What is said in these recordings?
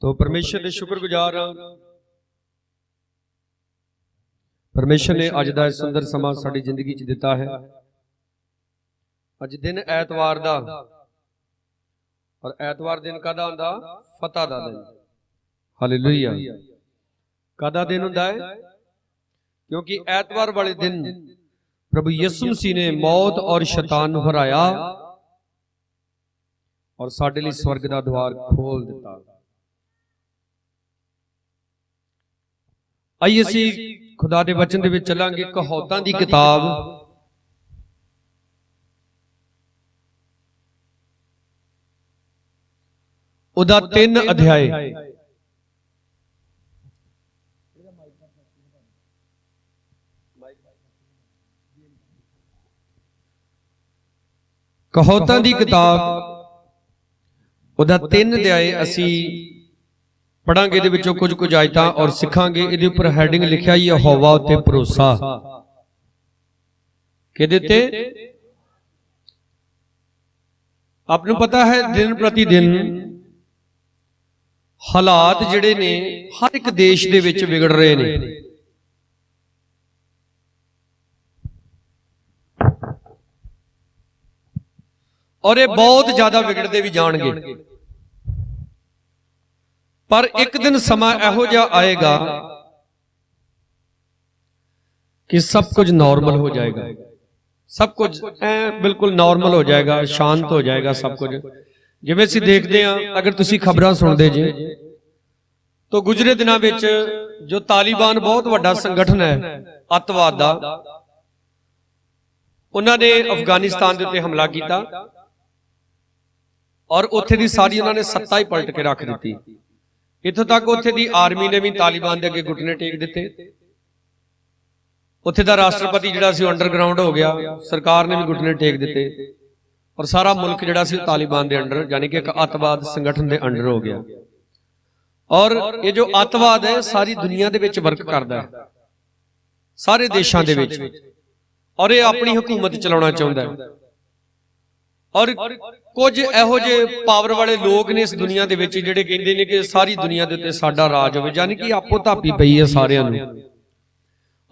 तो परमेश्वर के शुक्रगुजार हाँ। परमेश्वर ने अज का सुंदर समा साडी जिंदगी च दिता है। अज दिन ऐतवार दा, और ऐतवार दिन कादा हुंदा? फतह दा दिन। हालेलुया। कादा दिन हुंदा है? क्योंकि ऐतवार वाले दिन प्रभु यीशु मसीह ने मौत और शैतान नूं हराया और साडे लई स्वर्ग दा द्वार खोल दिता। आइए असी खुदा दे वचन दे विच चलांगे। कहावतां दी किताब उदा 3 अध्याय कहावतां दी किताब उदा 3 अध्याय असी पढ़ांगे दे विचों कुछ आयतां और सिखांगे। इहदे उपर हैडिंग लिखिआ यहोवा उत्ते भरोसा। किहदे ते? आप नूं पता है दिन प्रति दिन हालात जिहड़े ने हर एक देश दे विच विगड़ रहे ने। और ये बहुत ज्यादा विगड़ते भी जाणगे। पर एक दिन समा इहो जिहा आएगा कि सब कुछ नॉर्मल हो जाएगा। सब कुछ बिल्कुल नॉर्मल हो जाएगा, शांत हो जाएगा सब कुछ। जिवें असीं देखदे हां, अगर तुसीं खबरां सुणदे जे तो गुजरे दिनां विच जो तालिबान बहुत वड्डा संगठन है अतवाद दा, उन्हां ने अफगानिस्तान दे उत्ते हमला कीता और उत्थे दी सारी उन्हां ने सत्ता ही पलट के रख दित्ती। इत्थों तक उत्थे दी आर्मी ने भी तालिबान दे अगे घुटने टेक दिते। उत्थे दा राष्ट्रपति जिहड़ा सी अंडरग्राउंड हो गया, सरकार ने भी घुटने टेक दिते और सारा मुल्क जिहड़ा सी तालिबान दे अंडर, यानी कि एक अतवाद संगठन दे अंडर हो गया। और ये जो अतवाद है सारी दुनिया दे विच वर्क करदा है, सारे देशां दे विच, और ये अपनी हुकूमत चलाउणा चाहुंदा है। और कुछ इहो जे पावर वाले लोग ने इस दुनिया दे विच जिहड़े कहंदे ने कि सारी दुनिया दे उत्ते साडा राज होवे, यानी कि आपो धापी पई है सारिआं नूं।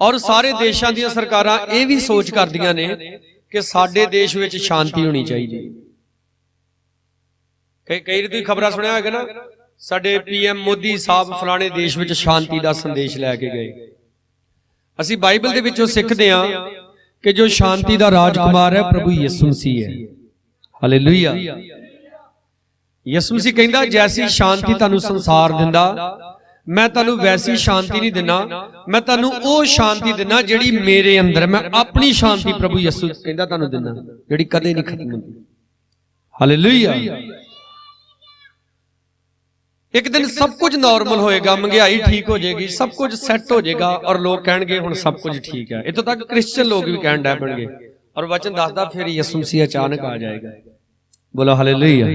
और सारे देशां दीआं सरकारां इह भी सोच करदियां ने कि साडे देश विच शांति होनी चाहिदी। कई तुसीं खबरां सुणिआ होवेगा ना, साडे PM मोदी साहब फलाणे देश विच शांति दा संदेश लैके गए। असीं बाइबल दे विचों सिੱਖਦੇ हां कि जो शांति दा राजकुमार है प्रभु यीशु मसीह है। हालेलुया। यीशु मसीह कहंदा जैसी शांति तानू संसार दिंदा मैं तानू वैसी शांति नहीं दिना, मैं तानू वो शांति दिना जिहड़ी मेरे अंदर, मैं अपनी शांति प्रभु यीशु कहंदा तानू दिना जिहड़ी कदे नहीं खत्म हुंदी। हालेलुया। एक दिन सब कुछ नॉर्मल होएगा, महंगाई ठीक हो जाएगी, सब कुछ सैट हो जाएगा और लोग कहणगे हुण सब कुछ ठीक है। इत्थों तक क्रिश्चियन लोग भी कहण लग पैणगे और वचन दसदा फिर यीशु मसीह अचानक आ जाएगा। बोलो हालेलुया।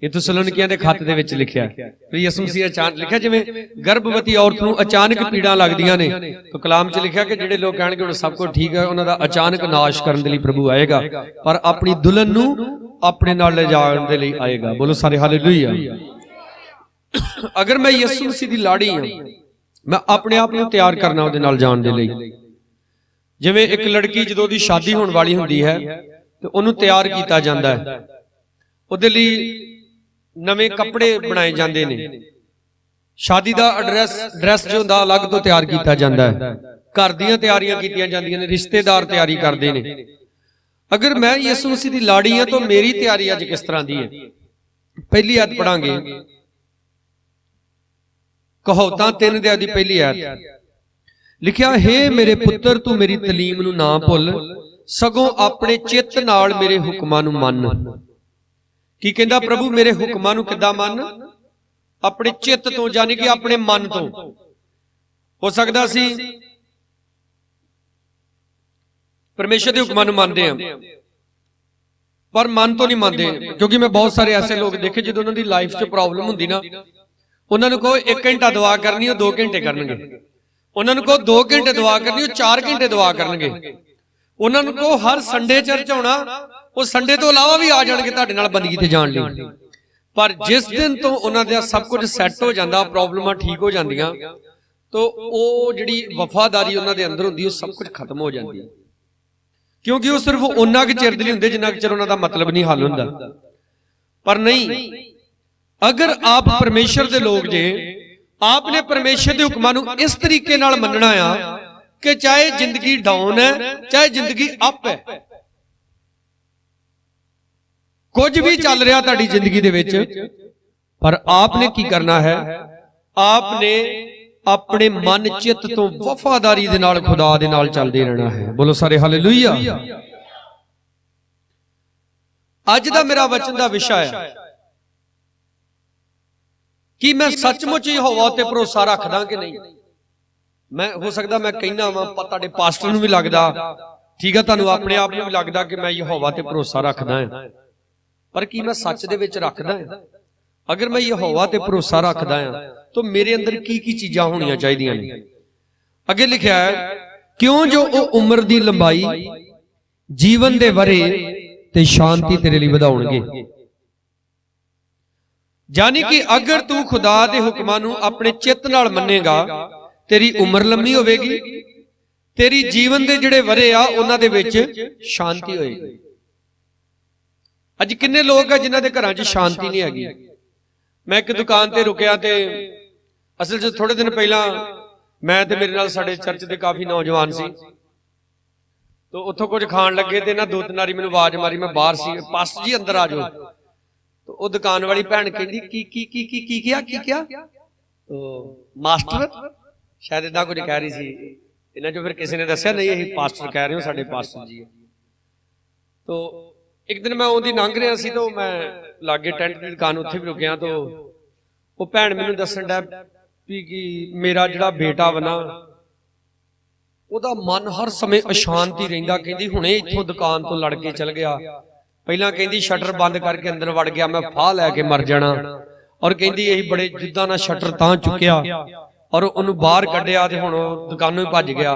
ये थिस्सलुनीकियां दे खत दे विच लिखिआ फिर यीशु मसीह अचानक लिखिआ, जिवें गर्भवती औरत नूं अचानक पीड़ां लगदियां ने तो कलाम च लिखिआ कि जिहड़े लोग कहणगे हुण सब कुछ ठीक है, उन्हां दा अचानक नाश करन दे लई प्रभु आएगा, पर अपनी दुल्हन नूं अपने नाल ले जाण दे लई आएगा। बोलो सारे हालेलुया। अगर मैं यीशु मसीह दी लाड़ी हां, मैं अपने आप नूं तैयार करना उहदे नाल जाण दे लई। जिवें एक लड़की जदों ओहदी शादी होण वाली हुंदी है ते ओहनूं तैयार कीता जांदा है, उहदे लई नवें कपड़े बनाए जाते हैं, शादी का ड्रैस जो होंदा अलग तो तैयार किया जाता है, घर दीयां तैयारियां कीतियां जांदियां ने, रिश्तेदार तैयारी करते हैं। अगर मैं यीशु मसीह की लाड़ी हाँ तो मेरी तैयारी अज किस तरह की है? पहली आयत पढ़ांगे, कहावतां 3 अध्याय दी पहली आयत लिखिआ, हे मेरे पुत्र तू मेरी तलीम नूं ना भुल, सगों अपने चित्त नाल मेरे हुक्मां नूं मन। की कहंदा प्रभु? मेरे हुक्मां नूं किद्दां मन? अपने चित्त तो, यानी कि अपने मन तो। हो सकदा सी परमेश्वर के हुक्मां नूं मनदे हां पर मन तो नहीं मनदे, क्योंकि मैं बहुत सारे ऐसे लोग देखे जो उन्हां दी लाइफ च प्रॉब्लम हुंदी ना, उन्हां नूं कहो 1 घंटा दुआ करनी, 2 घंटे करनगे। उन्हां नूं कहो 2 घंटे दुआ करनी, 4 घंटे दुआ करनगे। उन्हां नूं कहो हर संडे चर्च आउणा, वो संडे तो इलावा भी आ जाणगे तुहाडे नाल बंदगी ते जाण लई। पर जिस दिन तो उन्होंने सब कुछ सैट हो जाता, प्रॉब्लमां ठीक हो जांदियां, तो वो जिहड़ी वफादारी उन्होंने अंदर हुंदी, सब कुछ खत्म हो जाती है। क्योंकि वो सिर्फ उन्ना के चिर नहीं हुंदे जिन्ना के चिर उन्हां दा मतलब नहीं हल हुंदा। पर नहीं, अगर आप परमेश्वर दे लोग जे, आपने परमेश्वर के हुक्मां नूं इस तरीके नाल मनना आ कि चाहे जिंदगी डाउन है, चाहे जिंदगी अप है, कुछ भी चल रहा तुहाडी जिंदगी दे विच, पर आपने की करना है, आपने अपने मन चित तो वफादारी दे नाल खुदा दे नाल चलदे रहना है। बोलो सारे हालेलुया। अज दा मेरा वचन दा विषय है कि मैं सचमुच यहोवा ते भरोसा रखदा कि नहीं। मैं हो सकदा मैं कहना वा, तुहाडे पास्टर नूं भी लगदा, ठीक है, तुहानूं अपने आप नूं भी लगदा कि मैं यहोवा ते भरोसा रखदा हां, पर की मैं सच दे विच रखदा हां? अगर मैं यहोवा ते भरोसा रखदा हां तो मेरे अंदर की चीज़ां होणियां चाहिदियां ने। अगे लिखिआ है, क्यों जो ओ उम्र दी लंबाई, जीवन दे वरे ते शांति तेरे लिए वधाउणगे। यानी कि अगर तू खुदा दे हुक्मां नूं अपने चित्त नाल मन्नेगा, तेरी उम्र लंबी होवेगी, तेरी जीवन दे जिहड़े वरे आ उन्हां दे विच शांति होएगी। अज किन्ने लोग आ जिन्हां दे घरां 'च शांति नहीं हैगी। मैं एक दुकान ते रुकिया, ते असल 'च थोड़े दिन पहला मैं ते मेरे नाल साडे चर्च दे काफी नौजवान सी, तो उत्थों कुछ खाण लगे ते ना दो तीन वारी मैनूं आवाज मारी, मैं बाहर सी, पास्टर जी अंदर आ जाओ। तो वो दुकान वाली भैन कहती की क्या, तो मास्टर शायद इदा कुछ कह रही सी। इन्हां चों फिर किसी ने दस्सिया, नहीं यही पास्टर कह रहे हो, साडे पास्टर जी। तो एक दिन मैं उहदी लंघ रहा सी, तो मैं लागे टेंट की दुकान उत्थे भी रुकिया, तो वो भैन मैनूं दस्सण दा कि मेरा जिहड़ा बेटा वा ना, ਉਹਦਾ मन हर समय अशांत ही रहिंदा। कहंदी हुणे इत्थों दुकान तो लड़ के चल गया, पहला कहंदी शटर बंद करके अंदर वड़ गया, मैं फाह लैके मर जाना। और कहंदी यही बड़े जिद्दां नाल शटर तां चुक्या और उहनूं बाहर कढिया ते हुण दुकानों ही भज गया।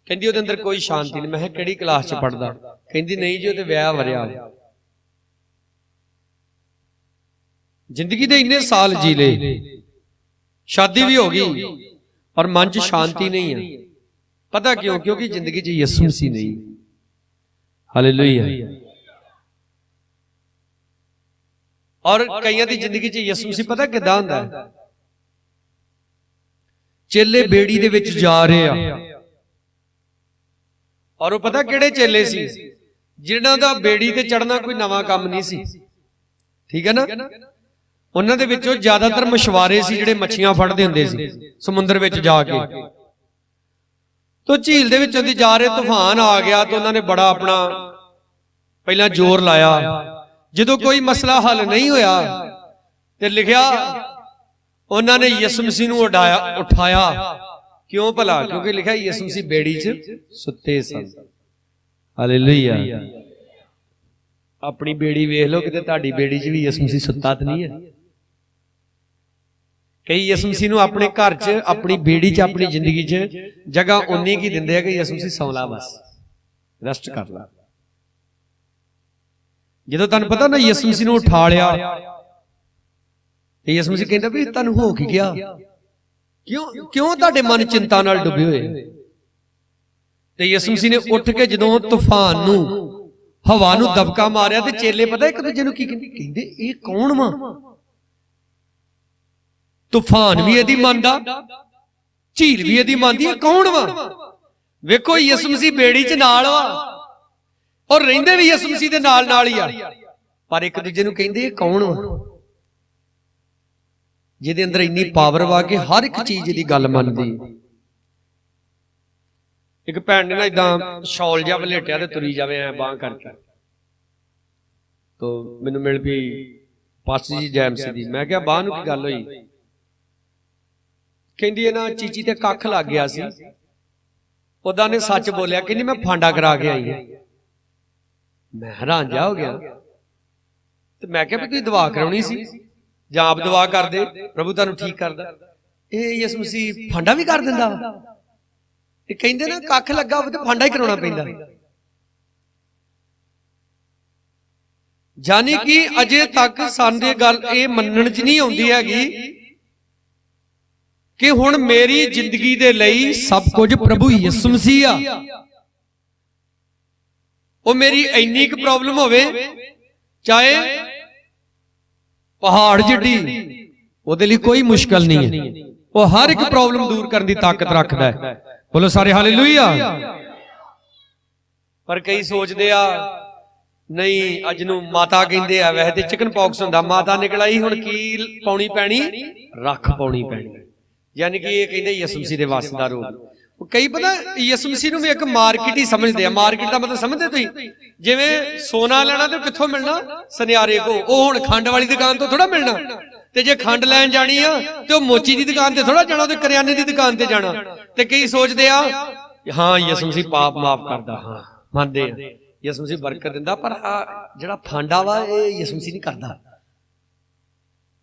कहंदी ਉਹਦੇ अंदर कोई शांति नहीं। मैं किहा किहड़ी क्लास च पढ़दा? कहंदी नहीं जी, ਉਹਦੇ ਵਿਆਹ ਵਰਿਆ, जिंदगी दे इन्ने साल जी ले, शादी भी हो गई और मन च शांति नहीं है। पता क्यों? क्योंकि जिंदगी च यीशु मसीह नहीं। हालेलुया। और कईयां दी जिंदगी च यीशु मसीह पता किदां हुंदा है? चेले बेड़ी दे विच जा रहे आ, और वो पता किहड़े चेले सी? जिन्हां दा बेड़ी ते चढ़ना कोई नवां काम नहीं सी, ठीक है ना। उन्हां दे विचों ज्यादातर मछुआरे सी जिहड़े मच्छियां फड़दे हुंदे सी समुंदर विच जाके। तो झील दे विचों दी जा रहे, तूफान आ गया, तो उन्होंने बड़ा अपना पहला जोर लाया। जदों कोई मसला हल नहीं होया ते लिखिया उन्होंने यीशु मसीह नूं उठाया। क्यों भला? क्योंकि लिखा यीशु मसीह बेड़ी च सुते सन। हालेलुया। अपनी बेड़ी वेख लो, किते तुहाडी बेड़ी च भी यीशु मसीह सुता तो नहीं है। कई यीशु मसीह नूं अपने घर च, अपनी बेड़ी च, अपनी जिंदगी च जगह उन्नी की दिंदे कि यीशु मसीह सौ ला, बस रेस्ट कर ला। जदों तुहानूं पता ना यीशु मसीह नूं उठा लिया, यीशु मसीह कहंदा भी तुहानूं हो की गया? क्यों तुहाडे मन चिंता नाल डुबे होए? ते यीशु मसीह ने उठ के जदों तूफान नूं, हवा नूं दबका मारिया, ते चेले पता एक दूजे नूं की कहंदे, ये कौन वा? तूफान भी यदि मानदा, झील भी यदि मानदी, कौन वा? वेखो यीशु मसीह बेड़ी च नाल वा और रहिंदे भी यीशु मसीह दे नाल नाल ही आ, पर एक दूजे नूं कहंदे कौन वा? जिहदे अंदर इन्नी पावर वा कि हर एक चीज दी गल मनदी। एक भैन ने ना इदां शॉल जिहा वलेटिया ते तुरी जावे ऐ बांह करके, तो मैनूं मिल पई पास्टर जी जैम सी दी। मैं कहा बांह नूं की गल होई? कहंदी है ना चीची ते कख लग गया सी, उदा ने सच बोलिया, कहंदी मैं फांडा करा के आई है। मैं हैरान जा हो गया, तो मैं कहा भी तुसीं दुआ कराउणी सी जां आप दुआ कर दे, प्रभु तुहानूं ठीक करदा। ये यीशु मसीह फांडा भी कर दिंदा वा? ते कहंदे ना कख लगा होवे ते फांडा ही कराउणा पैंदा। यानी कि अजे तक साडे गल ये मनण च नहीं आउंदी हैगी कि हुण मेरी जिंदगी दे लई सब कुछ प्रभु यीशु मसीह आ। वो मेरी इन्नी क प्रॉब्लम होवे, चाहे पहाड़ जिड्डी, ਉਹਦੇ ਲਈ कोई मुश्किल नहीं है, वो हर एक प्रॉब्लम दूर करने की ताकत रखता है। बोलो सारे हालेलुया। पर कई सोचते आ नहीं अज नूं माता कहंदे आ, वैसे ते चिकन पॉक्स हुंदा, माता निकल आई हुण की पाउणी पैणी, रख पाउणी पैणी, यानी कि ये कहंदे यीशु मसीह दे वस दा रोग। कई पता यीशु मसीह नूं भी एक मार्केट ही समझते हैं। मार्केट का मतलब समझते तुसीं, जिवें सोना लेना तो कित्थों मिलना, सुनियारे को, वो हुण खंड वाली दुकान तो थोड़ा मिलना, ते जे खंड लैन जानी आ ते मोची दी दुकान ते थोड़ा जाना, ते करियाने दी दुकान ते जाना। ते कई सोचते आ हाँ यीशु मसीह पाप माफ करदा, हाँ मानदे आ यीशु मसीह बरकत दिंदा, पर जिहड़ा फांडा वा ये यीशु मसीह नहीं करदा।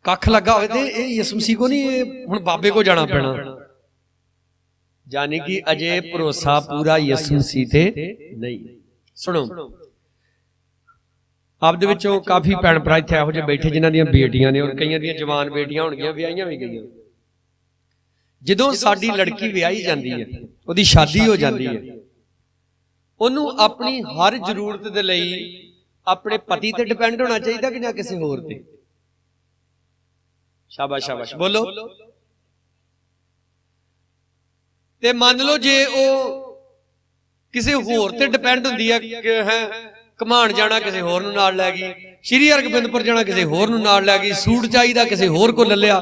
कख लगा होवे ते ये यीशु मसीह को नहीं, हुण बाबे को जाना पैना। यानी कि अजे भरोसा पूरा यीशु मसीह ते नहीं। सुनो, आप दे विचों काफी भैन भरा इत्थे इहो जिहे बैठे जिन्हां दीयां बेटियां ने, और कईयां दीयां जवान बेटियां होणगीਆਂ, विआहियां भी गईयां। जदों साडी लड़की विआही जांदी है, ਉਹਦੀ शादी हो जाती है, ਉਹਨੂੰ अपनी हर जरूरत दे लई अपने पति ते डिपेंड होना चाहिए कि ना किसी होर ते। शाबाश शाबाश बोलो। ते मान लो जे वो किसी होर ते डिपेंड हुंदी है, घुमाण जाना किसी होर नूं नाल लै गई, श्री हरगोबिंदपुर जाना किसी होर नूं नाल लै गई, सूट चाहिदा किसी होर को ले लिया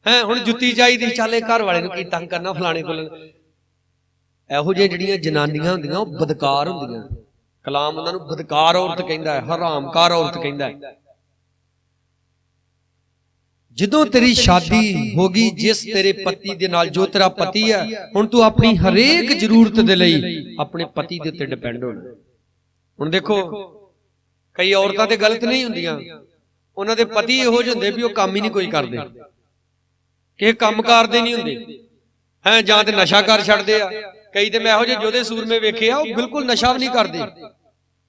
है, हुण जुत्ती चाहिदी चले घर वाले नूं की तंग करना फलाणे को। इहो जिहियां जिहड़ियां जनानियां हुंदियां वो बदकार हुंदियां, कलाम उन्हां नूं बदकार औरत कहंदा है, हरामकार औरत कहंदा है। जदों तेरी शादी होगी जिस तेरे पति दे नाल, जो तेरा पति है, हुण तू अपनी हरेक जरूरत दे लई अपने पति दे उत्ते डिपेंड होना। हुण देखो कई औरतां ते गलत नहीं हुंदियां, उन्हां दे पति इहो जिहे हुंदे भी वो काम ही नहीं कोई करदे, कि काम करदे नहीं हुंदे हैं, जां ते नशा कर छड्डदे आ। कई ते मैं इहो जिहे जोधे सूरमे वेखे आ, वो बिल्कुल नशा भी नहीं करदे,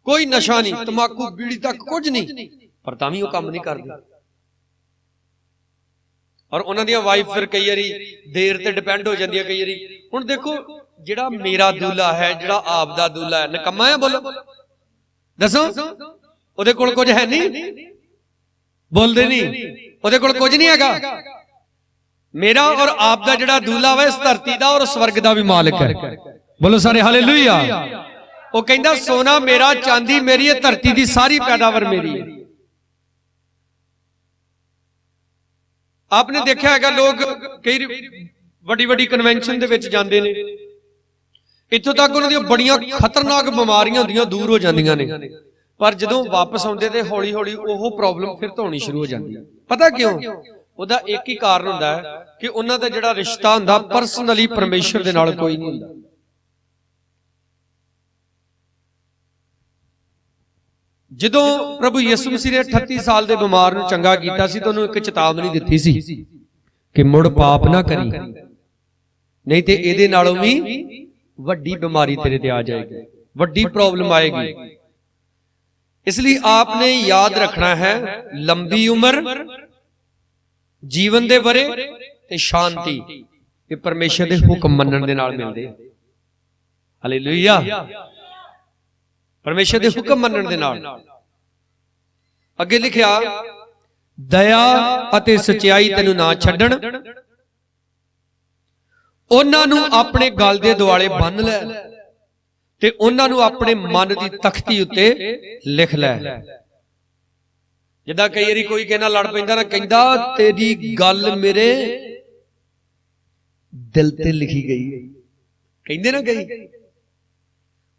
कोई नशा नहीं, तंबाकू बीड़ी तक कुछ नहीं, पर तां वी वो काम नहीं करदे। और उन्हां दी वाइफ फिर कई बारी देर ते डिपेंड हो जाती है। कई बारी हुण देखो जिहड़ा मेरा दूल्हा है, जिहड़ा आप दा दूल्हा है, निकम्मा है? बोलो दसो, ਉਹਦੇ ਕੋਲ कुछ है नहीं, बोलते नहीं, ਉਹਦੇ ਕੋਲ कुछ नहीं हैगा। मेरा और आप दा जिहड़ा दूल्हा है इस धरती दा और स्वर्ग दा भी मालिक है। बोलो सारे हालेलुया। वो कहंदा सोना मेरा, चांदी मेरी है, धरती दी सारी पैदावार मेरी है। आपने देखा है लोग कई वड्डी वड्डी कन्वेंशन दे विच जांदे ने, इत्थों तक उन्हां दी बड़ियां खतरनाक बीमारियां हुंदियां दूर हो जांदियां ने, पर जदों वापस आउंदे ते हौली हौली ओह प्रॉब्लम फिर होनी शुरू हो जाती है। पता क्यों? ਉਹਦਾ एक ही कारण ਹੁੰਦਾ है कि ਉਹਨਾਂ ਦਾ ਜਿਹੜਾ ਰਿਸ਼ਤਾ ਹੁੰਦਾ ਪਰਸਨਲੀ ਪਰਮੇਸ਼ਰ ਦੇ ਨਾਲ ਕੋਈ ਨਹੀਂ ਹੁੰਦਾ। ਜਦੋਂ ਪ੍ਰਭੂ ਯਿਸੂ ਮਸੀਹ ਨੇ 38 ਸਾਲ ਦੇ ਬਿਮਾਰ ਨੂੰ ਚੰਗਾ ਕੀਤਾ ਸੀ ਤਾਂ ਉਹਨੂੰ ਇੱਕ ਚੇਤਾਵਨੀ ਦਿੱਤੀ ਸੀ ਕਿ ਮੁੜ ਪਾਪ ਨਾ ਕਰੀ, ਨਹੀਂ ਤੇ ਇਹਦੇ ਨਾਲੋਂ ਵੀ ਵੱਡੀ ਬਿਮਾਰੀ ਤੇਰੇ ਤੇ ਆ ਜਾਏਗੀ, ਵੱਡੀ ਪ੍ਰੋਬਲਮ ਆਏਗੀ। इसलिए आपने याद रखना है लंबी उम्र, जीवन दे वरे ते शांति ये परमेश्वर दे हुक्म मनण दे नाल मिलदे। हालेलुया। परमेश्वर दे हुक्म मनण दे नाल। अगे लिखिया दया अते सच्चाई तैनू ना छड्डण, उन्हां नू अपने गल दे दुआले बन लै ते उन्हां नू अपने मन दी तख्ती उत्ते लिख लै। जिद्दां कई वारी कोई कहना लड़ पैंदा ना, कहंदा तेरी गल मेरे दिल ते लिखी गई, कहंदे ना कई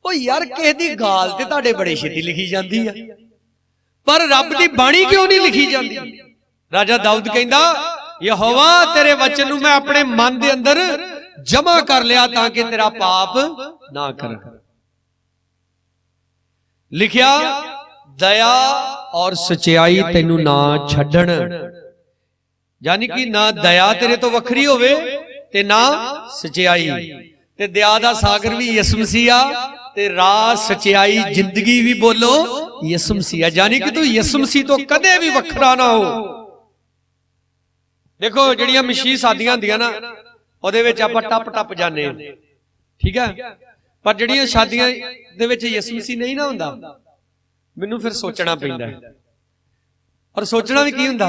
ओ यार किसे दी गाल ते तुहाडे बड़े छेती लिखी जांदी आ, पर रब दी बाणी क्यों नहीं लिखी जांदी? राजा दाऊद कहंदा यहोवा तेरे वचन नू मैं अपने मन दे अंदर जमा कर लिया ताकि तेरा पाप ना कर। लिखिया दया और सच्चाई तेनू ना छड्डण, यानी कि ना दया तेरे तो वखरी होवे ते ना सच्चाई। ते दया दा सागर भी यीशु मसीह आ ते राह सच्चाई जिंदगी भी बोलो यसु मसीह, यानी कि तू यसु मसीह तो कदे भी वखरा ना हो। देखो जिहड़ियां मसीह शादियां हुंदियां ना ਉਹਦੇ ਵਿੱਚ ਆਪਾਂ ਟੱਪ ਟੱਪ ਜਾਂਦੇ ਹਾਂ, ठीक है, पर ਜਿਹੜੀਆਂ शादियां ਦੇ ਵਿੱਚ ਯਿਸੂ ਮਸੀਹ नहीं ना ਹੁੰਦਾ, ਮੈਨੂੰ ਫਿਰ ਸੋਚਣਾ ਪੈਂਦਾ ਹੈ। और सोचना भी की ਹੁੰਦਾ,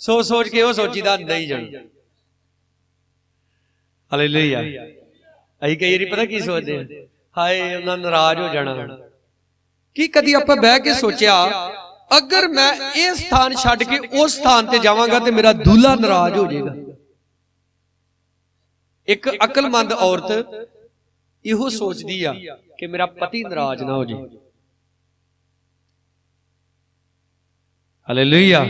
सोच सोच के वो सोचीदा नहीं जाना। हालेलुया। ਅਸੀਂ ਕਈ ਵਾਰੀ ਪਤਾ ਕੀ ਸੋਚਦੇ ਹਾਂ, ਹਾਏ ਉਹਨਾਂ ਨਾਰਾਜ਼ ਹੋ ਜਾਣਾ। ਕੀ ਕਦੀ ਆਪਾਂ ਬਹਿ ਕੇ ਸੋਚਿਆ ਅਗਰ ਮੈਂ ਇਹ ਸਥਾਨ ਛੱਡ ਕੇ ਉਸ ਸਥਾਨ ਤੇ ਜਾਵਾਂਗਾ ਤੇ ਮੇਰਾ ਦੂल्हा ਨਾਰਾਜ਼ ਹੋ ਜਾਏਗਾ। ਇੱਕ ਅਕਲਮੰਦ ਔਰਤ ਇਹੋ ਸੋਚਦੀ ਆ ਕਿ ਮੇਰਾ ਪਤੀ ਨਾਰਾਜ਼ ਨਾ ਹੋ ਜਾਏ। ਹਾਲੇਲੂਇਆ।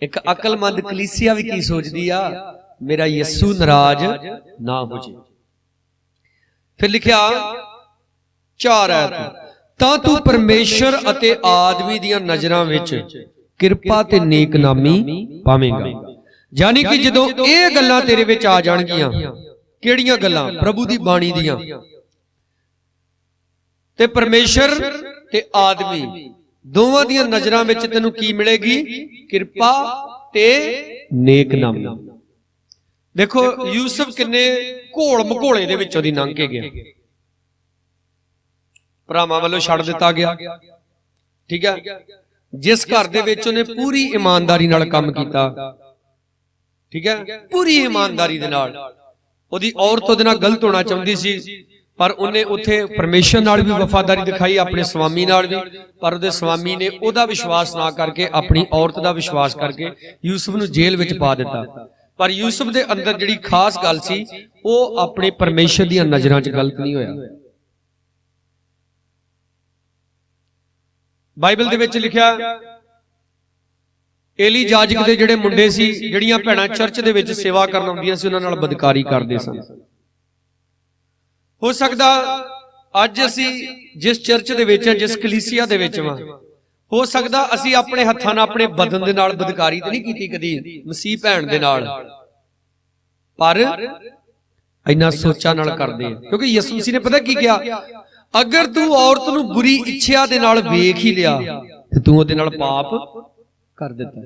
ਇੱਕ ਅਕਲਮੰਦ ਕਲੀਸਿਆ ਵੀ ਕੀ ਸੋਚਦੀ ਆ, ਮੇਰਾ ਯਿਸੂ ਨਾਰਾਜ਼ ਨਾ ਹੋ ਜਾਏ। ਫਿਰ ਲਿਖਿਆ 4 ਆਇਤ, ਤਾਂ ਤੂੰ ਪਰਮੇਸ਼ਰ ਅਤੇ ਆਦਮੀ ਦੀਆਂ ਨਜ਼ਰਾਂ ਵਿੱਚ ਕਿਰਪਾ ਤੇ ਨੇਕਨਾਮੀ ਪਾਵੇਂਗਾ। यानी कि जदों ये गल्लां तेरे विच आ जाणगियां, किहड़ियां गल्लां? प्रभु दी बाणी दियां ते परमेशर ते आदमी दोवां दियां नजरां विच तैनूं की मिलेगी? किरपा ते नेकनामी। देखो यूसुफ किन्ने घोल मघोले दे विचों दी लंघ के गया, भरावां वल्लों छड्ड दित्ता गया, ठीक है। जिस घर दे विच उहने पूरी ईमानदारी नाल काम कीता, ठीक है, पूरी ईमानदारी दे नाल, ओदी औरत ओदे नाल गलत होना चाहुंदी सी, पर उन्हें उत्थे परमेश्वर नाल भी वफादारी दिखाई, अपने स्वामी नाल भी, पर उहदे स्वामी ने ओदा विश्वास ना करके अपनी औरत दा विश्वास करके यूसुफ नूं जेल विच पा दिता। पर यूसुफ दे अंदर जिहड़ी खास गल सी, ओह अपने परमेश्वर दीयां नज़रां च गलत नहीं होया। बाइबल दे विच लिखिया एली जाजक दे जिहड़े मुंडे सी, जिहड़ियां भैणां चर्च दे विच सेवा करन आउंदियां सी, उहनां नाल बदकारी करदे सन। हो सकदा अज असीं जिस चर्च दे विच, जिस कलीसिया दे विच वां, हो सकदा असीं अपने हत्थां नाल अपने बदन दे नाल बदकारी ते नहीं कीती कदी मसीह भैण दे नाल, पर इन्ना सोचां नाल करदे, क्योंकि यीशु मसीह ने पता की कहा, अगर तू औरत नूं बुरी इच्छा दे नाल वेख ही लिया ते तू ओहदे नाल पाप कर दिता,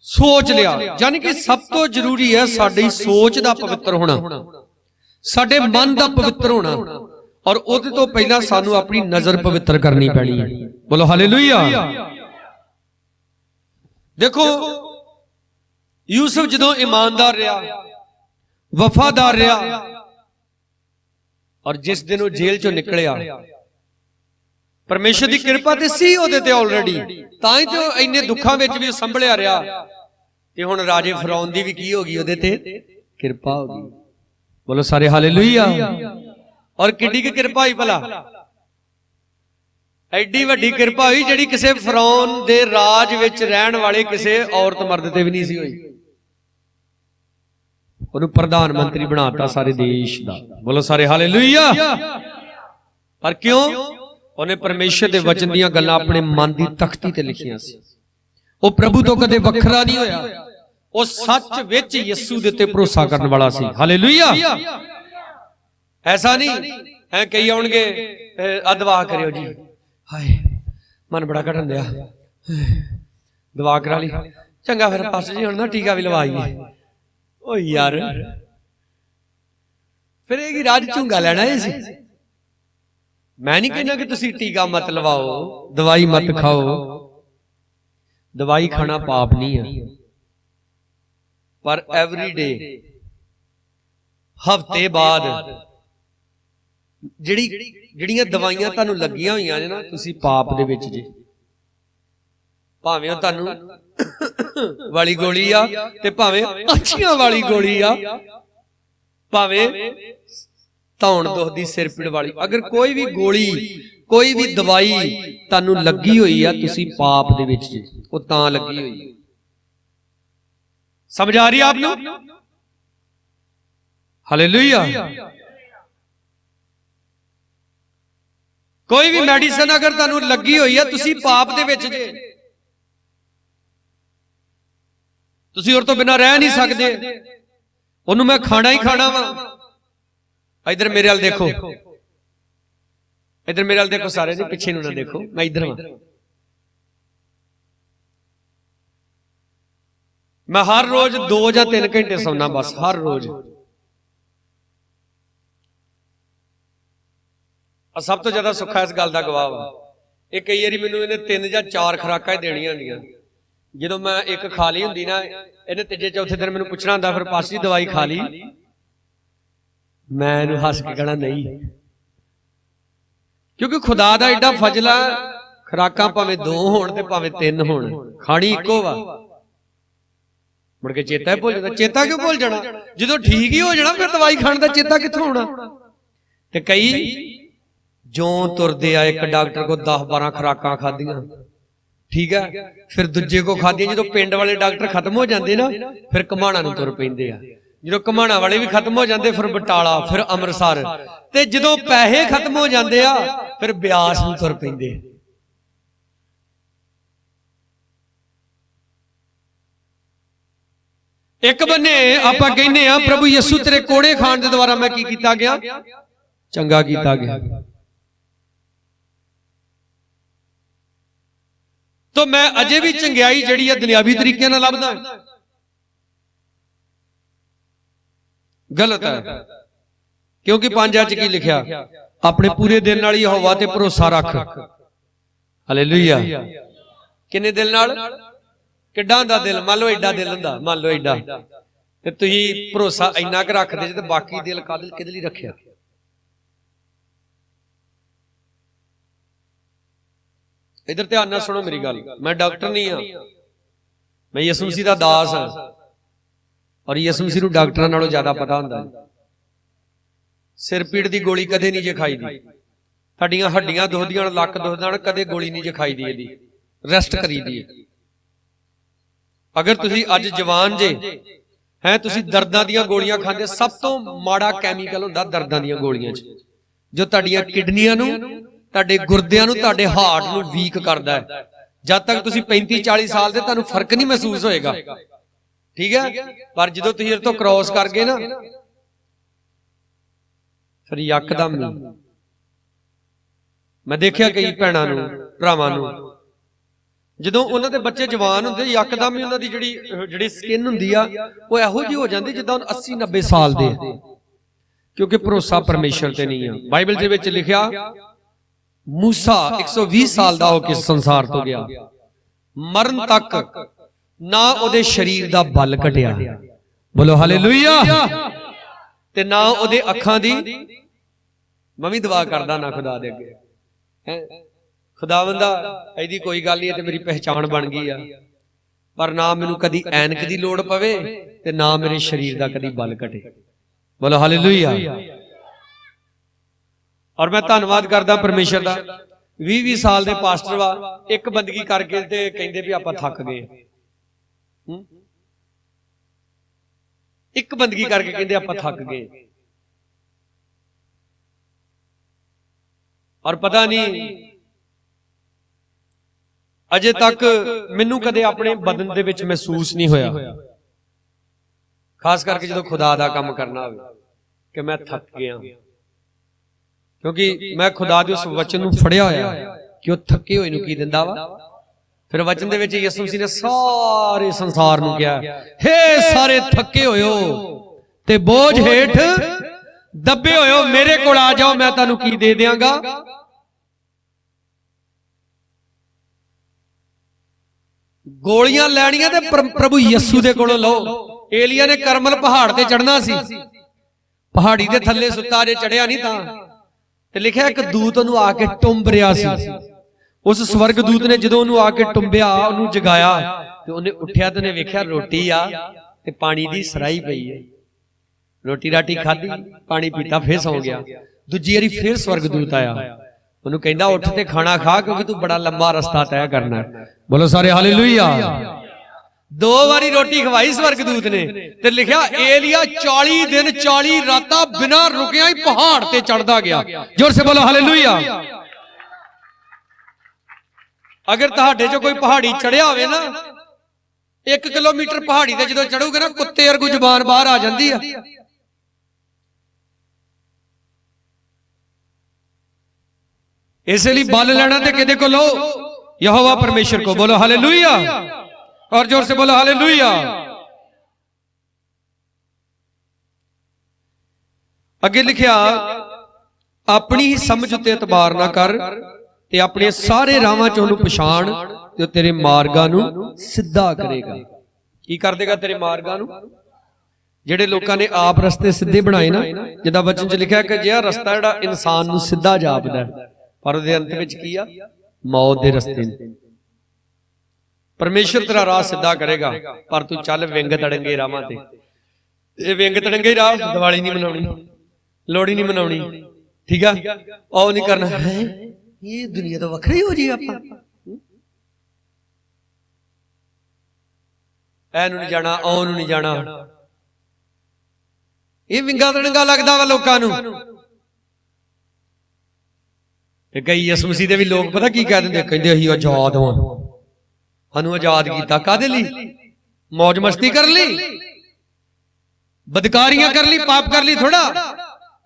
सोच लिया। यानी कि सब तो जरूरी है साडी सोच दा पवित्र होना, साडे मन दा पवित्र होना, और उहदे तो पहला सानू अपनी नजर पवित्र करनी पैनी है। बोलो हालेलुया। देखो यूसुफ जदों ईमानदार रहा, वफादार रहा, और जिस दिन वो जेल चों निकलिया, परमेश्वर की कृपा ते सी ओहदे ते ऑलरेडी, तां ही ते इन्ने दुखां विच भी संभलिया रहा, ते हुण राजे फिरौन दी भी की हो गई, ओहदे ते कृपा हो गई। बोलो सारे हालेलुया। और किड्डी की कृपा हुई भला, एडी वड्डी कृपा हुई जिहड़ी किसे फिरौन दे राज विच रहण वाले किसे औरत मर्द ते भी नहीं सी होई। ਉਹਨੂੰ ਪ੍ਰਧਾਨ ਮੰਤਰੀ ਬਣਾਤਾ ਸਾਰੇ ਦੇਸ਼ ਦਾ। ਬੋਲੋ ਸਾਰੇ ਹਾਲੇਲੂਇਆ। ਪਰ ਕਿਉਂ? ਉਹਨੇ ਪਰਮੇਸ਼ਰ ਦੇ ਵਚਨ ਦੀਆਂ ਗੱਲਾਂ ਆਪਣੇ ਮਨ ਦੀ ਤਖਤੀ ਤੇ ਲਿਖੀਆਂ ਸੀ। ਉਹ ਪ੍ਰਭੂ ਤੋਂ ਕਦੇ ਵੱਖਰਾ ਨਹੀਂ ਹੋਇਆ, ਉਹ ਸੱਚ ਵਿੱਚ ਯਿਸੂ ਦੇ ਉੱਤੇ ਭਰੋਸਾ ਕਰਨ ਵਾਲਾ ਸੀ। ਹਾਲੇਲੂਇਆ। ਐਸਾ ਨਹੀਂ ਹੈ ਕਈ ਆਉਣਗੇ ਦੁਆ ਕਰਿਓ ਜੀ, ਹਾਏ ਮਨ ਬੜਾ ਘਟਣ ਦਿਆ, ਦੁਆ ਕਰਾ ਲਈ, ਚੰਗਾ ਫਿਰ ਪਾਸਟਰ ਜੀ ਹੁਣ ਨਾ ਟੀਕਾ ਵੀ ਲਵਾਈਏ। ओ यार फिर एक राज झूंगा लेना है सी। मैं नहीं कहना कि तुसी टीका मत लवाओ, दवाई मत खाओ, दवाई खाना पाप नहीं है, पर एवरी डे हफ्ते बाद जिहड़ियां दवाइयां तुहानूं लगियां होईयां ने ना, तुसी पाप दे विच जे, भावें ਉਹ ਤੁਹਾਨੂੰ वाली गोली आ ते भावें अच्छियां वाली गोली आ, भावें धौण दुखदी सिर पीड़ वाली, अगर कोई भी गोली कोई भी दवाई तुहानूं लगी हुई आ, तुसी पाप दे विच जे, ਉਹ ਤਾਂ लगी हुई। समझ आ रही है आपनूं? हालेलुया। कोई भी मेडिसिन अगर तुहानूं लगी हुई है, तुसी पाप दे विच जे, तुसी और तो बिना रह नहीं सकते, उन्होंने मैं खाना ही खाना वा, इधर मेरे वाल देखो, इधर मेरे वाल देखो सारे, नहीं पिछे ना देखो, मैं इधर हां। मैं हर रोज 2 या 3 घंटे सौना, बस हर रोज। सब तो ज्यादा सुखा इस गल का गवाह वा, ये कई बार मैनू इन्हें 3 या 4 खुराकां देनियां होंदियां, जो मैं एक खा ली होंदी ना, इन्हें तीजे चौथे दिन मैनू पुछना होंदा, फिर पास जी दवाई खा ली, मैं इन्हू हस के कहना नहीं, क्योंकि खुदा दा एडा फजला, खुराकां भावें 2 होण ते भावें 3 होण, खानी इक्को वा। मुड़ के चेता ही भुल जाता, चेता क्यों भुल जाना, जो ठीक ही हो जाना फिर दवाई खाने का चेता कित्थों होना। ते कई जो तुरदे आए, एक डॉक्टर को 10-12 खुराकां खादियां, ठीक है, फिर दूजे को खादियां, जो पिंड वाले डॉक्टर खत्म हो जाते ना, फिर घमाणा नूं तुर पैंदे आ, जो घमाणा वाले भी खत्म हो जाते, फिर बटाला, फिर अमृतसर, ते जो पैसे खत्म हो जाते आ, फिर ब्यास नूं तुर पैंदे। एक बन्ने आपां कहने आ प्रभु यीशु तेरे कोड़े खान दे द्वारा मैं की कीता गया, चंगा कीता गया, तो मैं अजे भी चंगियाई जिहड़ी है दुनियावी तरीके नाल लभदा, गलत है। क्योंकि 5 च की लिखिया, अपने पूरे दिल नाल यहोवा ते भरोसा रख, हालेलुया। किन्ने दिल नाल, किड्डा हुंदा दिल, मान लो एडा दिल हुंदा, मान लो एडा, ते तुसीं भरोसा इन्ना क रखदे जे, ते बाकी दिल किहदे लई रखिया। इधर ध्यान नाल सुनो मेरी गल, मैं डॉक्टर नहीं हाँ, मैं यीशु मसीह दा दास हाँ, और यीशु मसीह नूं डॉक्टरां नालों ज्यादा पता हुंदा है। सिर पीड़ की गोली कदे नहीं जे खाई दी, साडियां हड्डियां दुखदियां, लक दुखदा, कदे गोली नहीं जे खाई दी, इहदी रेस्ट करी दी। अगर तुसीं अज जवान जे हैं, तुसीं दर्दां दीयां गोलियां खांदे, सब तो माड़ा कैमीकल हुंदा दर्दां दीयां गोलियां च, जो तुहाडीआं किडनियां नूं, तुहाडे गुरदियां नूं, तुहाडे हार्ट नूं वीक करदा है। जद तक तुसीं 35-40 साल दे, तुहानूं फर्क नहीं महसूस होएगा, ठीक है, पर जदों तुसीं इह तों क्रॉस कर गए ना, फिर यकदम मैं देखिया कई भैणां नूं, भरावां नूं, ਜਦੋਂ ਉਹਨਾਂ ਦੇ ਬੱਚੇ ਜਵਾਨ ਹੁੰਦੇ, ਯਕਦਮ ਹੀ ਉਹਨਾਂ ਦੀ ਜਿਹੜੀ ਸਕਿਨ ਹੁੰਦੀ ਆ, ਉਹ ਇਹੋ ਜਿਹੀ ਹੋ ਜਾਂਦੀ ਜਿੱਦਾਂ 80-90 ਸਾਲ ਦੇ, ਕਿਉਂਕਿ ਭਰੋਸਾ ਪਰਮੇਸ਼ਰ ਤੇ ਨਹੀਂ ਆ। ਬਾਈਬਲ ਦੇ ਵਿੱਚ ਲਿਖਿਆ, ਮੂਸਾ 120 ਸਾਲ ਦਾ ਹੋ ਕੇ ਸੰਸਾਰ ਤੋਂ ਗਿਆ, ਮਰਨ ਤੱਕ ਨਾ ਉਹਦੇ ਸਰੀਰ ਦਾ ਬਲ ਘਟਿਆ, ਬੋਲੋ ਹਾਲੇਲੂਇਆ, ਤੇ ਨਾ ਉਹਦੇ ਅੱਖਾਂ ਦੀ, ਮੈਂ ਵੀ ਦੁਆ ਕਰਦਾ ਨਾ ਖੁਦਾ ਦੇ ਅੱਗੇ, ਹੈ खुदावंदा ऐदी कोई गल नहीं है, मेरी पहचान बन गई आ, पर ना मैनू कदी ऐनक की लोड़ पवे, ते ना मेरे शरीर का कदी बल घटे, बोलो हालेलुया। और मैं धन्नवाद करदा परमेश्वर दा, 20-20 साल दे पास्टर वा, एक बंदगी करके ते कहंदे भी आपां थक गए, एक बंदगी करके कहंदे आपां थक गए, और पता नहीं अजे तक मैनू कदे अपने बदन दे विच महसूस नहीं होया, खास करके जो खुदा दा काम करना हो, कि मैं थक गया, क्योंकि मैं खुदा दे उस वचन नूं फड़िया होया कि वह थके होए नूं की दिंदा वा। फिर वचन दे विच यीशु मसीह ने सारे संसार नूं कहा, हे सारे थके होयो ते बोझ हेठ दबे होयो, मेरे कोल आ जाओ, मैं तुहानूं की दे देंगा, गोलियां लैनियां ते प्रभु यीशु दे कोलों लो। एलिया ने करमल पहाड़ ते चढ़ना सी, पहाड़ी दे थल्ले सुता, जे चढ़िया नहीं तां, ते लिखिया एक दूत ओनू आके टुंब रिहा सी, उस स्वर्ग दूत ने जदों ओनू आके टुंबिया, ओनू जगाया, ते ओने उठिया ते ओने वेखिया रोटी आ ते पानी दी सराई पई है, रोटी राटी खाधी, पानी पीता, फिर सौ गया। दूजी वारी फिर स्वर्ग दूत आया, ਉਹਨੂੰ ਕਹਿੰਦਾ ਉੱਠ ਤੇ ਖਾਣਾ ਖਾ, ਕਿਉਂਕਿ ਤੂੰ ਬੜਾ ਲੰਬਾ ਰਸਤਾ ਤੈਅ ਕਰਨਾ ਹੈ, ਬੋਲੋ ਸਾਰੇ ਹਾਲੇਲੂਇਆ। 2 ਵਾਰੀ ਰੋਟੀ ਖਵਾਈ ਸਵਰਗਦੂਤ ਨੇ, ਤੇ ਲਿਖਿਆ ਏਲੀਆ 40 ਦਿਨ 40 ਰਾਤਾਂ ਬਿਨਾਂ ਰੁਕਿਆ ਹੀ ਪਹਾੜ ਤੇ ਚੜਦਾ ਗਿਆ, ਜ਼ੋਰ ਸੇ ਬੋਲੋ ਹਾਲੇਲੂਇਆ। ਅਗਰ ਤੁਹਾਡੇ ਚੋਂ ਕੋਈ ਪਹਾੜੀ ਚੜਿਆ ਹੋਵੇ ਨਾ, 1 ਕਿਲੋਮੀਟਰ ਪਹਾੜੀ ਤੇ ਜਦੋਂ ਚੜੂਗੇ ਨਾ, ਕੁੱਤੇ ਵਰਗੂ ਜ਼ੁਬਾਨ ਬਾਹਰ ਆ ਜਾਂਦੀ ਆ, इसलिए बल लेना तो किदे को लो, यहोवा परमेश्वर को। बोलो हालेलुया, और जोर से बोलो हालेलुया। अगे लिखिया, अपनी ही समझ उत्ते एतबार ना कर ते अपने सारे राहां च ओहनूं पछाण ते तेरे मार्गां नूं सिद्धा करेगा। की कर देगा? तेरे मार्गां नूं। ਜਿਹੜੇ ਲੋਕਾਂ ਨੇ ਆਪ ਰਸਤੇ ਸਿੱਧੇ ਬਣਾਏ ਨਾ, ਜਿੱਦਾਂ ਵਚਨ 'ਚ ਲਿਖਿਆ ਕਿ ਜਿਹੜਾ ਰਸਤਾ ਜਿਹੜਾ ਇਨਸਾਨ ਨੂੰ ਸਿੱਧਾ ਜਾਪਦਾ ਪਰ ਉਹਦੇ ਅੰਤ ਵਿੱਚ ਕੀ ਆ? ਮੌਤ ਦੇ ਰਸਤੇ ਨੇ। ਪਰਮੇਸ਼ਰ ਤੇਰਾ ਰਾਹ ਸਿੱਧਾ ਕਰੇਗਾ, ਪਰ ਤੂੰ ਚੱਲ ਵਿੰਗ ਤੜੰਗੇ ਰਾਹਾਂ ਤੇ। ਇਹ ਵਿੰਗ ਤੜੰਗੇ ਰਾਹ ਦੀਵਾਲੀ ਨਹੀਂ ਮਨਾਉਣੀ, ਲੋਹੜੀ ਨਹੀਂ ਮਨਾਉਣੀ, ਠੀਕ ਆ? ਉਹ ਨਹੀਂ ਕਰਨਾ, ਇਹ ਦੁਨੀਆ ਤੋਂ ਵੱਖਰੀ ਹੋ ਜੀ ਆਪਾਂ, ਇਹਨੂੰ ਨਹੀਂ ਜਾਣਾ, ਉਹਨੂੰ ਨਹੀਂ ਜਾਣਾ। ਇਹ ਵਿੰਗਾ ਤੜੰਗਾ ਲੱਗਦਾ ਵਾ ਲੋਕਾਂ ਨੂੰ। ਤੇ ਕਈ ਯਿਸੂ ਮਸੀਹ ਦੇ ਵੀ ਲੋਕ ਪਤਾ ਕੀ ਕਹਿ ਦਿੰਦੇ? ਕਹਿੰਦੇ ਅਸੀਂ ਆਜ਼ਾਦ ਹਾਂ, ਸਾਨੂੰ ਆਜ਼ਾਦ ਕੀਤਾ ਕਾਹਦੇ ਲਈ? ਮौज ਮਸਤੀ ਕਰਨ ਲਈ, ਬਦਕਾਰੀਆਂ ਕਰਨ ਲਈ, ਪਾਪ ਕਰਨ ਲਈ ਥੋੜਾ।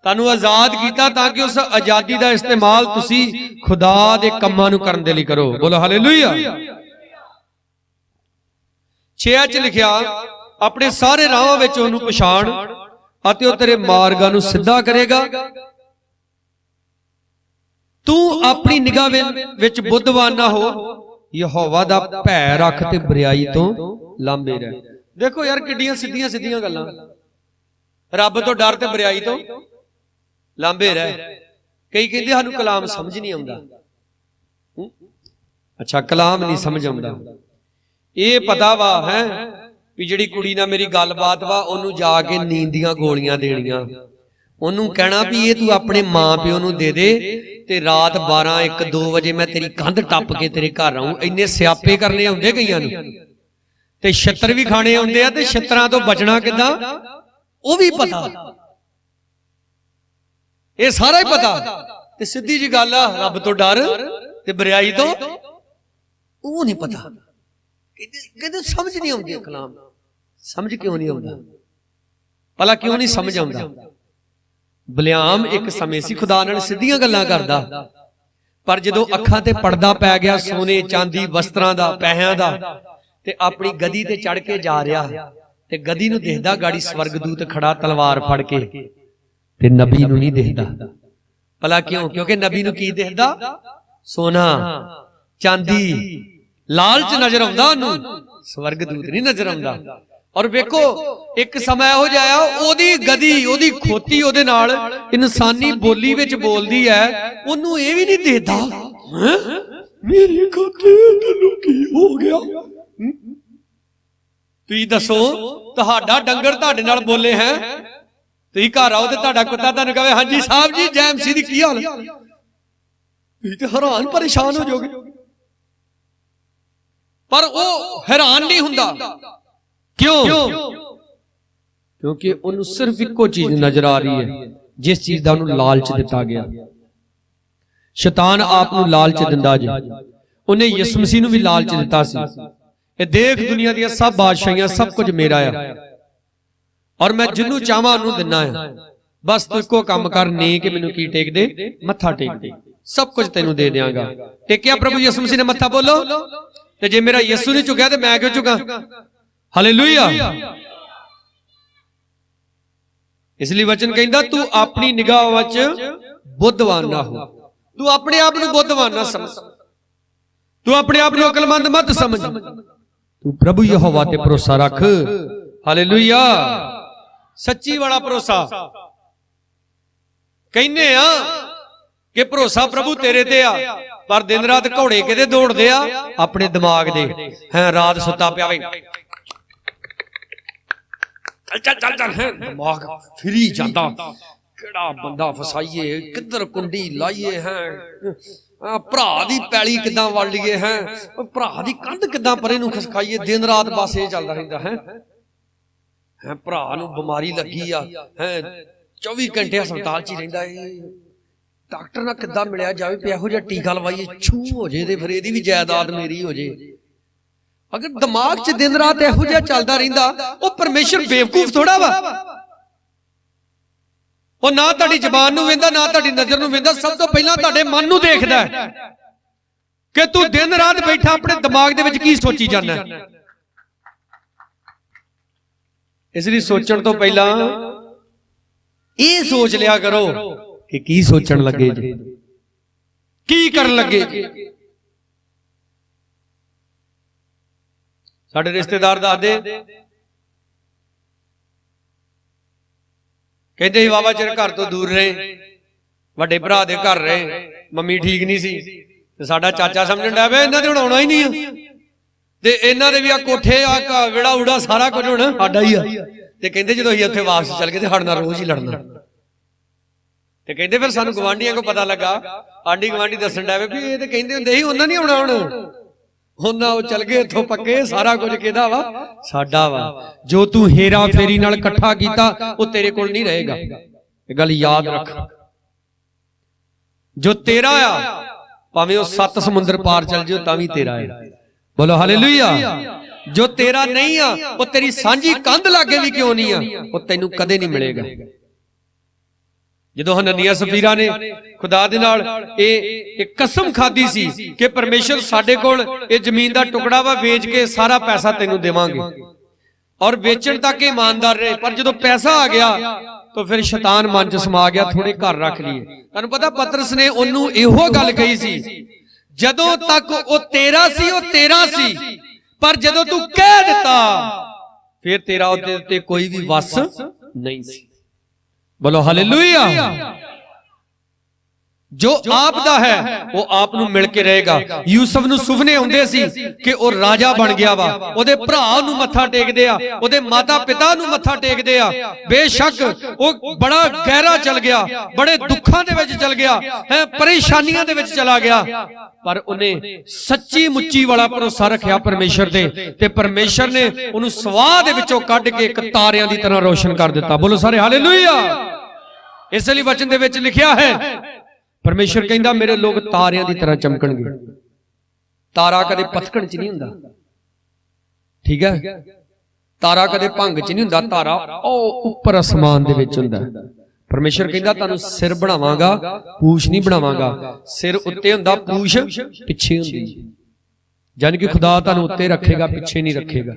ਤੁਹਾਨੂੰ ਆਜ਼ਾਦ ਕੀਤਾ ਤਾਂ ਕਿ ਉਸ ਆਜ਼ਾਦੀ ਦਾ ਇਸਤੇਮਾਲ ਤੁਸੀਂ ਖੁਦਾ ਦੇ ਕੰਮਾਂ ਨੂੰ ਕਰਨ ਦੇ ਲਈ ਕਰੋ। ਬੋਲੋ ਹਾਲੇਲੂਇਆ। 6 ਚ ਲਿਖਿਆ, ਆਪਣੇ ਸਾਰੇ ਰਾਹਾਂ ਵਿੱਚ ਉਹਨੂੰ ਪਛਾਣ ਅਤੇ ਉਹ ਤੇਰੇ ਮਾਰਗਾਂ ਨੂੰ ਸਿੱਧਾ ਕਰੇਗਾ। ਤੂੰ ਆਪਣੀ ਨਿਗਾਹ ਵਿੱਚ ਬੁੱਧਵਾਨ ਨਾ ਹੋ, ਯਹੋਵਾ ਦਾ ਭੈ ਰੱਖ ਤੇ ਬੁਰਾਈ ਤੋਂ ਲਾਂਭੇ ਰਹਿ। ਦੇਖੋ ਯਾਰ ਕਿੱਡੀਆਂ ਸਿੱਧੀਆਂ ਸਿੱਧੀਆਂ ਗੱਲਾਂ। ਰੱਬ ਤੋਂ ਡਰ ਤੇ ਬੁਰਾਈ ਤੋਂ ਲਾਂਭੇ ਰਹਿ। ਕਈ ਕਹਿੰਦੇ ਸਾਨੂੰ ਕਲਾਮ ਸਮਝ ਨਹੀਂ ਆਉਂਦਾ। ਅੱਛਾ, ਕਲਾਮ ਨਹੀਂ ਸਮਝ ਆਉਂਦਾ, ਇਹ ਪਤਾ ਵਾ ਹੈ ਵੀ ਜਿਹੜੀ ਕੁੜੀ ਨਾਲ ਮੇਰੀ ਗੱਲਬਾਤ ਵਾ ਉਹਨੂੰ ਜਾ ਕੇ ਨੀਂਦ ਦੀਆਂ ਗੋਲੀਆਂ ਦੇਣੀਆਂ, ਉਹਨੂੰ ਕਹਿਣਾ ਵੀ ਇਹ ਤੂੰ ਆਪਣੇ ਮਾਂ ਪਿਓ ਨੂੰ ਦੇ ਦੇ ਤੇ ਰਾਤ 12 1 2 ਵਜੇ ਮੈਂ ਤੇਰੀ ਕੰਧ ਟੱਪ ਕੇ ਤੇਰੇ ਘਰ ਆਉਂ। ਇੰਨੇ ਸਿਆਪੇ ਕਰਨੇ ਆਉਂਦੇ ਕਈਆਂ ਨੂੰ, ਤੇ ਛਿੱਤਰ ਵੀ ਖਾਣੇ ਆਉਂਦੇ ਆ, ਤੇ ਛਿੱਤਰਾਂ ਤੋਂ ਬਚਣਾ ਕਿੱਦਾਂ ਉਹ ਵੀ ਪਤਾ, ਇਹ ਸਾਰਾ ਹੀ ਪਤਾ। ਤੇ ਸਿੱਧੀ ਜੀ ਗੱਲ ਆ, ਰੱਬ ਤੋਂ ਡਰ ਤੇ ਬੁਰਾਈ ਤੋਂ ਉਹ ਨਹੀਂ ਪਤਾ। ਕਹਿੰਦੇ ਸਮਝ ਨਹੀਂ ਆਉਂਦੀ ਕਲਾਮ। ਸਮਝ ਕਿਉਂ ਨਹੀਂ ਆਉਂਦਾ? ਭਲਾ ਕਿਉਂ ਨਹੀਂ ਸਮਝ ਆਉਂਦਾ? ਬਲਿਆਮ ਇੱਕ ਸਮੇਂ ਸੀ ਖੁਦਾ ਨਾਲ ਸਿੱਧੀਆਂ ਗੱਲਾਂ ਕਰਦਾ, ਪਰ ਜਦੋਂ ਅੱਖਾਂ ਤੇ ਪਰਦਾ ਪੈ ਗਿਆ ਸੋਨੇ ਚਾਂਦੀ ਵਸਤਰਾਂ ਦਾ, ਪੈਸਿਆਂ ਦਾ, ਤੇ ਆਪਣੀ ਗਦੀ ਤੇ ਚੜ ਕੇ ਜਾ ਰਿਹਾ ਤੇ ਗਦੀ ਨੂੰ ਦੇਖਦਾ ਗਾੜੀ ਸਵਰਗਦੂਤ ਖੜਾ ਤਲਵਾਰ ਫੜ ਕੇ, ਤੇ ਨਬੀ ਨੂੰ ਨਹੀਂ ਦੇਖਦਾ। ਭਲਾ ਕਿਉਂ? ਕਿਉਂਕਿ ਨਬੀ ਨੂੰ ਕੀ ਦੇਖਦਾ? ਸੋਨਾ ਚਾਂਦੀ, ਲਾਲਚ ਨਜ਼ਰ ਆਉਂਦਾ ਉਹਨੂੰ, ਸਵਰਗਦੂਤ ਨਹੀਂ ਨਜ਼ਰ ਆਉਂਦਾ। ਔਰ ਵੇਖੋ ਇੱਕ ਸਮਾਂ ਇਹੋ ਜਿਹਾ ਉਹਦੀ ਗਦੀ, ਉਹਦੀ ਖੋਤੀ ਉਹਦੇ ਨਾਲ ਇਨਸਾਨੀ ਬੋਲੀ ਵਿੱਚ ਬੋਲਦੀ ਹੈ, ਉਹਨੂੰ ਇਹ ਵੀ ਨਹੀਂ ਦੇਖਦਾ ਮੇਰੀ ਖੋਤੀ ਤੈਨੂੰ ਕੀ ਹੋ ਗਿਆ। ਤੁਸੀਂ ਦੱਸੋ, ਤੁਹਾਡਾ ਡੰਗਰ ਤੁਹਾਡੇ ਨਾਲ ਬੋਲੇ ਹੈ, ਤੁਸੀਂ ਘਰ ਆਓ ਤੇ ਤੁਹਾਡਾ ਕੁੱਤਾ ਤੁਹਾਨੂੰ ਕਹੇ ਹਾਂਜੀ ਸਾਹਿਬ ਜੀ ਜੈ ਮਸੀਹ ਦੀ ਕੀ ਹਾਲ, ਤੁਸੀਂ ਤੇ ਹੈਰਾਨ ਪਰੇਸ਼ਾਨ ਹੋ ਜਾਓਗੇ। ਪਰ ਉਹ ਹੈਰਾਨ ਨਹੀਂ ਹੁੰਦਾ। ਕਿਉਂ? ਕਿਉਂਕਿ ਉਹਨੂੰ ਸਿਰਫ ਇੱਕੋ ਚੀਜ਼ ਨਜ਼ਰ ਆ ਰਹੀ ਹੈ, ਜਿਸ ਚੀਜ਼ ਦਾ ਉਹਨੂੰ ਲਾਲਚ ਦਿੱਤਾ ਗਿਆ। ਸ਼ੈਤਾਨ ਆਪ ਨੂੰ ਲਾਲਚ ਦਿੰਦਾ ਜੀ। ਉਹਨੇ ਯਿਸੂ ਮਸੀਹ ਨੂੰ ਵੀ ਲਾਲਚ ਦਿੱਤਾ ਸੀ, ਇਹ ਦੇਖ ਦੁਨੀਆ ਦੀਆਂ ਸਭ ਬਾਦਸ਼ਾਹੀਆਂ ਸਭ ਕੁਝ ਮੇਰਾ ਆ, ਔਰ ਮੈਂ ਜਿਹਨੂੰ ਚਾਹਾਂ ਉਹਨੂੰ ਦਿੰਨਾ ਆ। ਬਸ ਤੂੰ ਇੱਕੋ ਕੰਮ ਕਰ, ਨੇ ਕਿ ਮੈਨੂੰ ਕੀ ਟੇਕ ਦੇ? ਮੱਥਾ ਟੇਕ ਦੇ, ਸਭ ਕੁਝ ਤੈਨੂੰ ਦੇ ਦਿਆਂਗਾ। ਟੇਕਿਆ ਪ੍ਰਭੂ ਯਿਸੂ ਮਸੀਹ ਨੇ ਮੱਥਾ? ਬੋਲੋ। ਤੇ ਜੇ ਮੇਰਾ ਯਿਸੂ ਨਹੀਂ ਝੁਕਿਆ ਤੇ ਮੈਂ ਕਿਉਂ ਝੁਕਾਂ? ਹਾਲੇਲੂਇਆ। ਇਸ ਲਈ ਵਚਨ ਕਹਿੰਦਾ ਤੂੰ ਆਪਣੀ ਨਿਗਾਹ ਵਿੱਚ ਬੁੱਧਵਾਨ ਨਾ ਹੋ। ਤੂੰ ਆਪਣੇ ਆਪ ਨੂੰ ਬੁੱਧਵਾਨ ਨਾ ਸਮਝ, ਤੂੰ ਆਪਣੇ ਆਪ ਨੂੰ ਅਕਲਮੰਦ ਮਤ ਸਮਝ, ਤੂੰ ਪ੍ਰਭੂ ਯਹੋਵਾ ਤੇ ਭਰੋਸਾ ਰੱਖ। ਹਾਲੇਲੂਇਆ। ਸੱਚੀ ਵਾਲਾ ਭਰੋਸਾ। ਕਹਿੰਦੇ ਆ ਕਿ ਭਰੋਸਾ ਪ੍ਰਭੂ ਤੇਰੇ ਤੇ ਆ, ਪਰ ਦਿਨ ਰਾਤ ਘੋੜੇ ਕਿਤੇ ਦੌੜਦੇ ਆ? ਆਪਣੇ ਦਿਮਾਗ ਦੇ। ਹੈ ਰਾਤ ਸੁੱਤਾ ਪਿਆ ਵੇ, ਚੱਲ ਚੱਲ ਚੱਲ, ਦਿਮਾਗ ਫਿਰੀ ਜਾਂਦਾ, ਕਿਹੜਾ ਬੰਦਾ ਫਸਾਈਏ, ਕਿੱਧਰ ਕੁੰਡੀ ਲਾਈਏ, ਹੈ ਭਰਾ ਦੀ ਪੈਲੀ ਕਿੱਦਾਂ ਵੜ ਲਈਏ, ਹੈ ਭਰਾ ਦੀ ਕੰਧ ਕਿੱਦਾਂ ਪਰੇ ਨੂੰ ਖਸਕਾਈਏ। ਦਿਨ ਰਾਤ ਬਸ ਇਹ ਚੱਲਦਾ ਰਹਿੰਦਾ ਹੈ। ਭਰਾ ਨੂੰ ਬਿਮਾਰੀ ਲੱਗੀ ਆ, ਹੈ 24 ਘੰਟੇ ਹਸਪਤਾਲ 'ਚ ਹੀ ਰਹਿੰਦਾ। ਡਾਕਟਰ ਨਾਲ ਕਿੱਦਾਂ ਮਿਲਿਆ ਜਾਵੇ, ਪਿਆ ਇਹੋ ਜਿਹਾ ਟੀਕਾ ਲਵਾਈਏ, ਛੂ ਹੋ ਜੇ ਤੇ ਫਿਰ ਇਹਦੀ ਵੀ ਜਾਇਦਾਦ ਮੇਰੀ ਹੋ ਜੇ। ਅਗਰ ਦਿਮਾਗ 'ਚ ਦਿਨ ਰਾਤ ਇਹੋ ਜਿਹਾ ਚੱਲਦਾ ਰਹਿੰਦਾ, ਉਹ ਪਰਮੇਸ਼ਰ ਬੇਵਕੂਫ ਥੋੜਾ ਵਾ। ਉਹ ਨਾ ਤੁਹਾਡੀ ਜ਼ਬਾਨ ਨੂੰ ਵੇਂਦਾ, ਨਾ ਤੁਹਾਡੀ ਨਜ਼ਰ ਨੂੰ ਵੇਂਦਾ, ਸਭ ਤੋਂ ਪਹਿਲਾਂ ਤੁਹਾਡੇ ਮਨ ਨੂੰ ਦੇਖਦਾ ਕਿ ਤੂੰ ਦਿਨ ਰਾਤ ਬੈਠਾ ਆਪਣੇ ਦਿਮਾਗ ਦੇ ਵਿੱਚ ਕੀ ਸੋਚੀ ਜਾਂਦਾ। ਇਸ ਲਈ ਸੋਚਣ ਤੋਂ ਪਹਿਲਾਂ ਇਹ ਸੋਚ ਲਿਆ ਕਰੋ ਕਿ ਕੀ ਸੋਚਣ ਲੱਗੇ ਜੀ, ਕੀ ਕਰਨ ਲੱਗੇ ਜੀ। ਸਾਡੇ ਰਿਸ਼ਤੇਦਾਰ ਦੱਸਦੇ ਕਹਿੰਦੇ ਸੀ ਵਾਵਾ ਚਿਰ ਘਰ ਤੋਂ ਦੂਰ ਰਹੇ, ਵੱਡੇ ਭਰਾ ਦੇ ਘਰ ਰਹੇ, ਮੰਮੀ ਠੀਕ ਨਹੀਂ ਸੀ ਤੇ ਸਾਡਾ ਚਾਚਾ ਸਮਝਣ ਡਿਆ ਵੇ ਇਹਨਾਂ ਦੇ ਹੁਣ ਆਉਣਾ ਹੀ ਨਹੀਂ ਆ ਤੇ ਇਹਨਾਂ ਦੇ ਵੀ ਆ ਕੋਠੇ ਆ ਵਿੜਾ ਉੜਾ ਸਾਰਾ ਕੁਝ ਹੁਣ ਸਾਡਾ ਹੀ ਆ। ਤੇ ਕਹਿੰਦੇ ਜਦੋਂ ਅਸੀਂ ਉੱਥੇ ਵਾਪਸ ਚੱਲ ਗਏ ਤੇ ਸਾਡੇ ਨਾਲ ਰੋਜ਼ ਹੀ ਲੜਨਾ। ਤੇ ਕਹਿੰਦੇ ਫਿਰ ਸਾਨੂੰ ਗਵਾਂਢੀਆਂ ਕੋ ਪਤਾ ਲੱਗਾ, ਆਂਢੀ ਗਵਾਂਢੀ ਦੱਸਣ ਡਿਆ ਵੇ ਵੀ ਇਹ ਤੇ ਕਹਿੰਦੇ ਹੁੰਦੇ ਸੀ ਉਹਨਾਂ ਨਹੀਂ ਆਉਣਾ, ਹੁਣ ਉਹ ਚੱਲ ਗਏ ਇੱਥੋਂ ਪੱਕੇ, ਸਾਰਾ ਕੁਝ ਕਿਹਦਾ ਵਾ? ਸਾਡਾ ਵਾ। ਜੋ ਤੂੰ ਹੇਰਾ ਫੇਰੀ ਨਾਲ ਇਕੱਠਾ ਕੀਤਾ ਉਹ ਤੇਰੇ ਕੋਲ ਨਹੀਂ ਰਹੇਗਾ, ਇਹ ਗੱਲ ਯਾਦ ਰੱਖ। ਜੋ ਤੇਰਾ ਆ ਭਾਵੇਂ ਉਹ 7 ਸਮੁੰਦਰ ਪਾਰ ਚੱਲ ਜਿਓ ਤਾਂ ਵੀ ਤੇਰਾ ਹੈ। ਬੋਲੋ ਹਾਲੇਲੂਇਆ। ਜੋ ਤੇਰਾ ਨਹੀਂ ਆ ਉਹ ਤੇਰੀ ਸਾਂਝੀ ਕੰਧ ਲਾਗੇ ਵੀ ਕਿਉਂ ਨਹੀਂ ਆ, ਉਹ ਤੈਨੂੰ ਕਦੇ ਨਹੀਂ ਮਿਲੇਗਾ। ਜਦੋਂ ਹਨਨੀਆ ਸਫੀਰਾ ਨੇ ਖੁਦਾ ਦੇ ਨਾਲ ਇਹ ਕਸਮ ਖਾਦੀ ਸੀ ਕਿ ਪਰਮੇਸ਼ਰ ਸਾਡੇ ਕੋਲ ਇਹ ਜ਼ਮੀਨ ਦਾ ਟੁਕੜਾ ਵਾ, ਵੇਚ ਕੇ ਸਾਰਾ ਪੈਸਾ ਤੈਨੂੰ ਦੇਵਾਂਗੇ, ਔਰ ਵੇਚਣ ਤੱਕ ਇਮਾਨਦਾਰ ਰਹੇ। ਪਰ ਜਦੋਂ ਪੈਸਾ ਆ ਗਿਆ ਤਾਂ ਫਿਰ ਸ਼ੈਤਾਨ ਮਨ 'ਚ ਸਮਾ ਗਿਆ, ਥੋੜੇ ਘਰ ਰੱਖ ਲਈਏ। ਤੁਹਾਨੂੰ ਪਤਾ ਪਤਰਸ ਨੇ ਉਹਨੂੰ ਇਹੋ ਗੱਲ ਕਹੀ ਸੀ, ਜਦੋਂ ਤੱਕ ਉਹ ਤੇਰਾ ਸੀ ਉਹ ਤੇਰਾ ਸੀ, ਪਰ ਜਦੋਂ ਤੂੰ ਕਹਿ ਦਿੱਤਾ ਫਿਰ ਤੇਰਾ ਉਹਦੇ ਉੱਤੇ ਕੋਈ ਵੀ ਵਸ ਨਹੀਂ ਸੀ। ਬੋਲੋ ਹਾਲੇਲੂਇਆ। ਜੋ ਆਪ ਦਾ ਹੈ ਉਹ ਆਪ ਨੂੰ ਮਿਲ ਕੇ ਰਹੇਗਾ। ਯੂਸਫ ਨੂੰ ਸੁਪਨੇ ਆਉਂਦੇ ਸੀ ਕਿ ਉਹ ਰਾਜਾ ਬਣ ਗਿਆ ਵਾ, ਉਹਦੇ ਭਰਾ ਨੂੰ ਮੱਥਾ ਟੇਕਦੇ ਆ, ਉਹਦੇ ਮਾਤਾ ਪਿਤਾ ਨੂੰ ਮੱਥਾ ਟੇਕਦੇ ਆ। ਬੇਸ਼ੱਕ ਉਹ ਬੜਾ ਗਹਿਰਾ ਚਲ ਗਿਆ, ਬੜੇ ਦੁੱਖਾਂ ਦੇ ਵਿੱਚ ਚਲ ਗਿਆ, ਪਰੇਸ਼ਾਨੀਆਂ ਦੇ ਵਿੱਚ ਚਲਾ ਗਿਆ, ਪਰ ਉਹਨੇ ਸੱਚੀ ਮੁੱਚੀ ਵਾਲਾ ਭਰੋਸਾ ਰੱਖਿਆ ਪਰਮੇਸ਼ਰ ਤੇ, ਤੇ ਪਰਮੇਸ਼ਰ ਨੇ ਉਹਨੂੰ ਸਵਾਹ ਦੇ ਵਿੱਚੋਂ ਕੱਢ ਕੇ ਇੱਕ ਤਾਰਿਆਂ ਦੀ ਤਰ੍ਹਾਂ ਰੋਸ਼ਨ ਕਰ ਦਿੱਤਾ। ਬੋਲੋ ਸਾਰੇ ਹਾਲੇਲੂਇਆ। ਇਸ ਲਈ ਵਚਨ ਦੇ ਵਿੱਚ ਲਿਖਿਆ ਹੈ ਪਰਮੇਸ਼ਰ ਕਹਿੰਦਾ ਮੇਰੇ ਲੋਕ ਤਾਰਿਆਂ ਦੀ ਤਰ੍ਹਾਂ ਚਮਕਣਗੇ। ਤਾਰਾ ਕਦੇ ਪਥਕਣ 'ਚ ਨਹੀਂ ਹੁੰਦਾ, ਠੀਕ ਹੈ? ਤਾਰਾ ਕਦੇ ਭੰਗ 'ਚ ਨਹੀਂ ਹੁੰਦਾ, ਤਾਰਾ ਉਹ ਉੱਪਰ ਅਸਮਾਨ ਦੇ ਵਿੱਚ ਹੁੰਦਾ। ਪਰਮੇਸ਼ਰ ਕਹਿੰਦਾ ਤੁਹਾਨੂੰ ਸਿਰ ਬਣਾਵਾਂਗਾ, ਪੂਛ ਨਹੀਂ ਬਣਾਵਾਂਗਾ। ਸਿਰ ਉੱਤੇ ਹੁੰਦਾ, ਪੂਛ ਪਿੱਛੇ ਹੁੰਦੀ, ਯਾਨੀ ਕਿ ਖੁਦਾ ਤੁਹਾਨੂੰ ਉੱਤੇ ਰੱਖੇਗਾ, ਪਿੱਛੇ ਨਹੀਂ ਰੱਖੇਗਾ।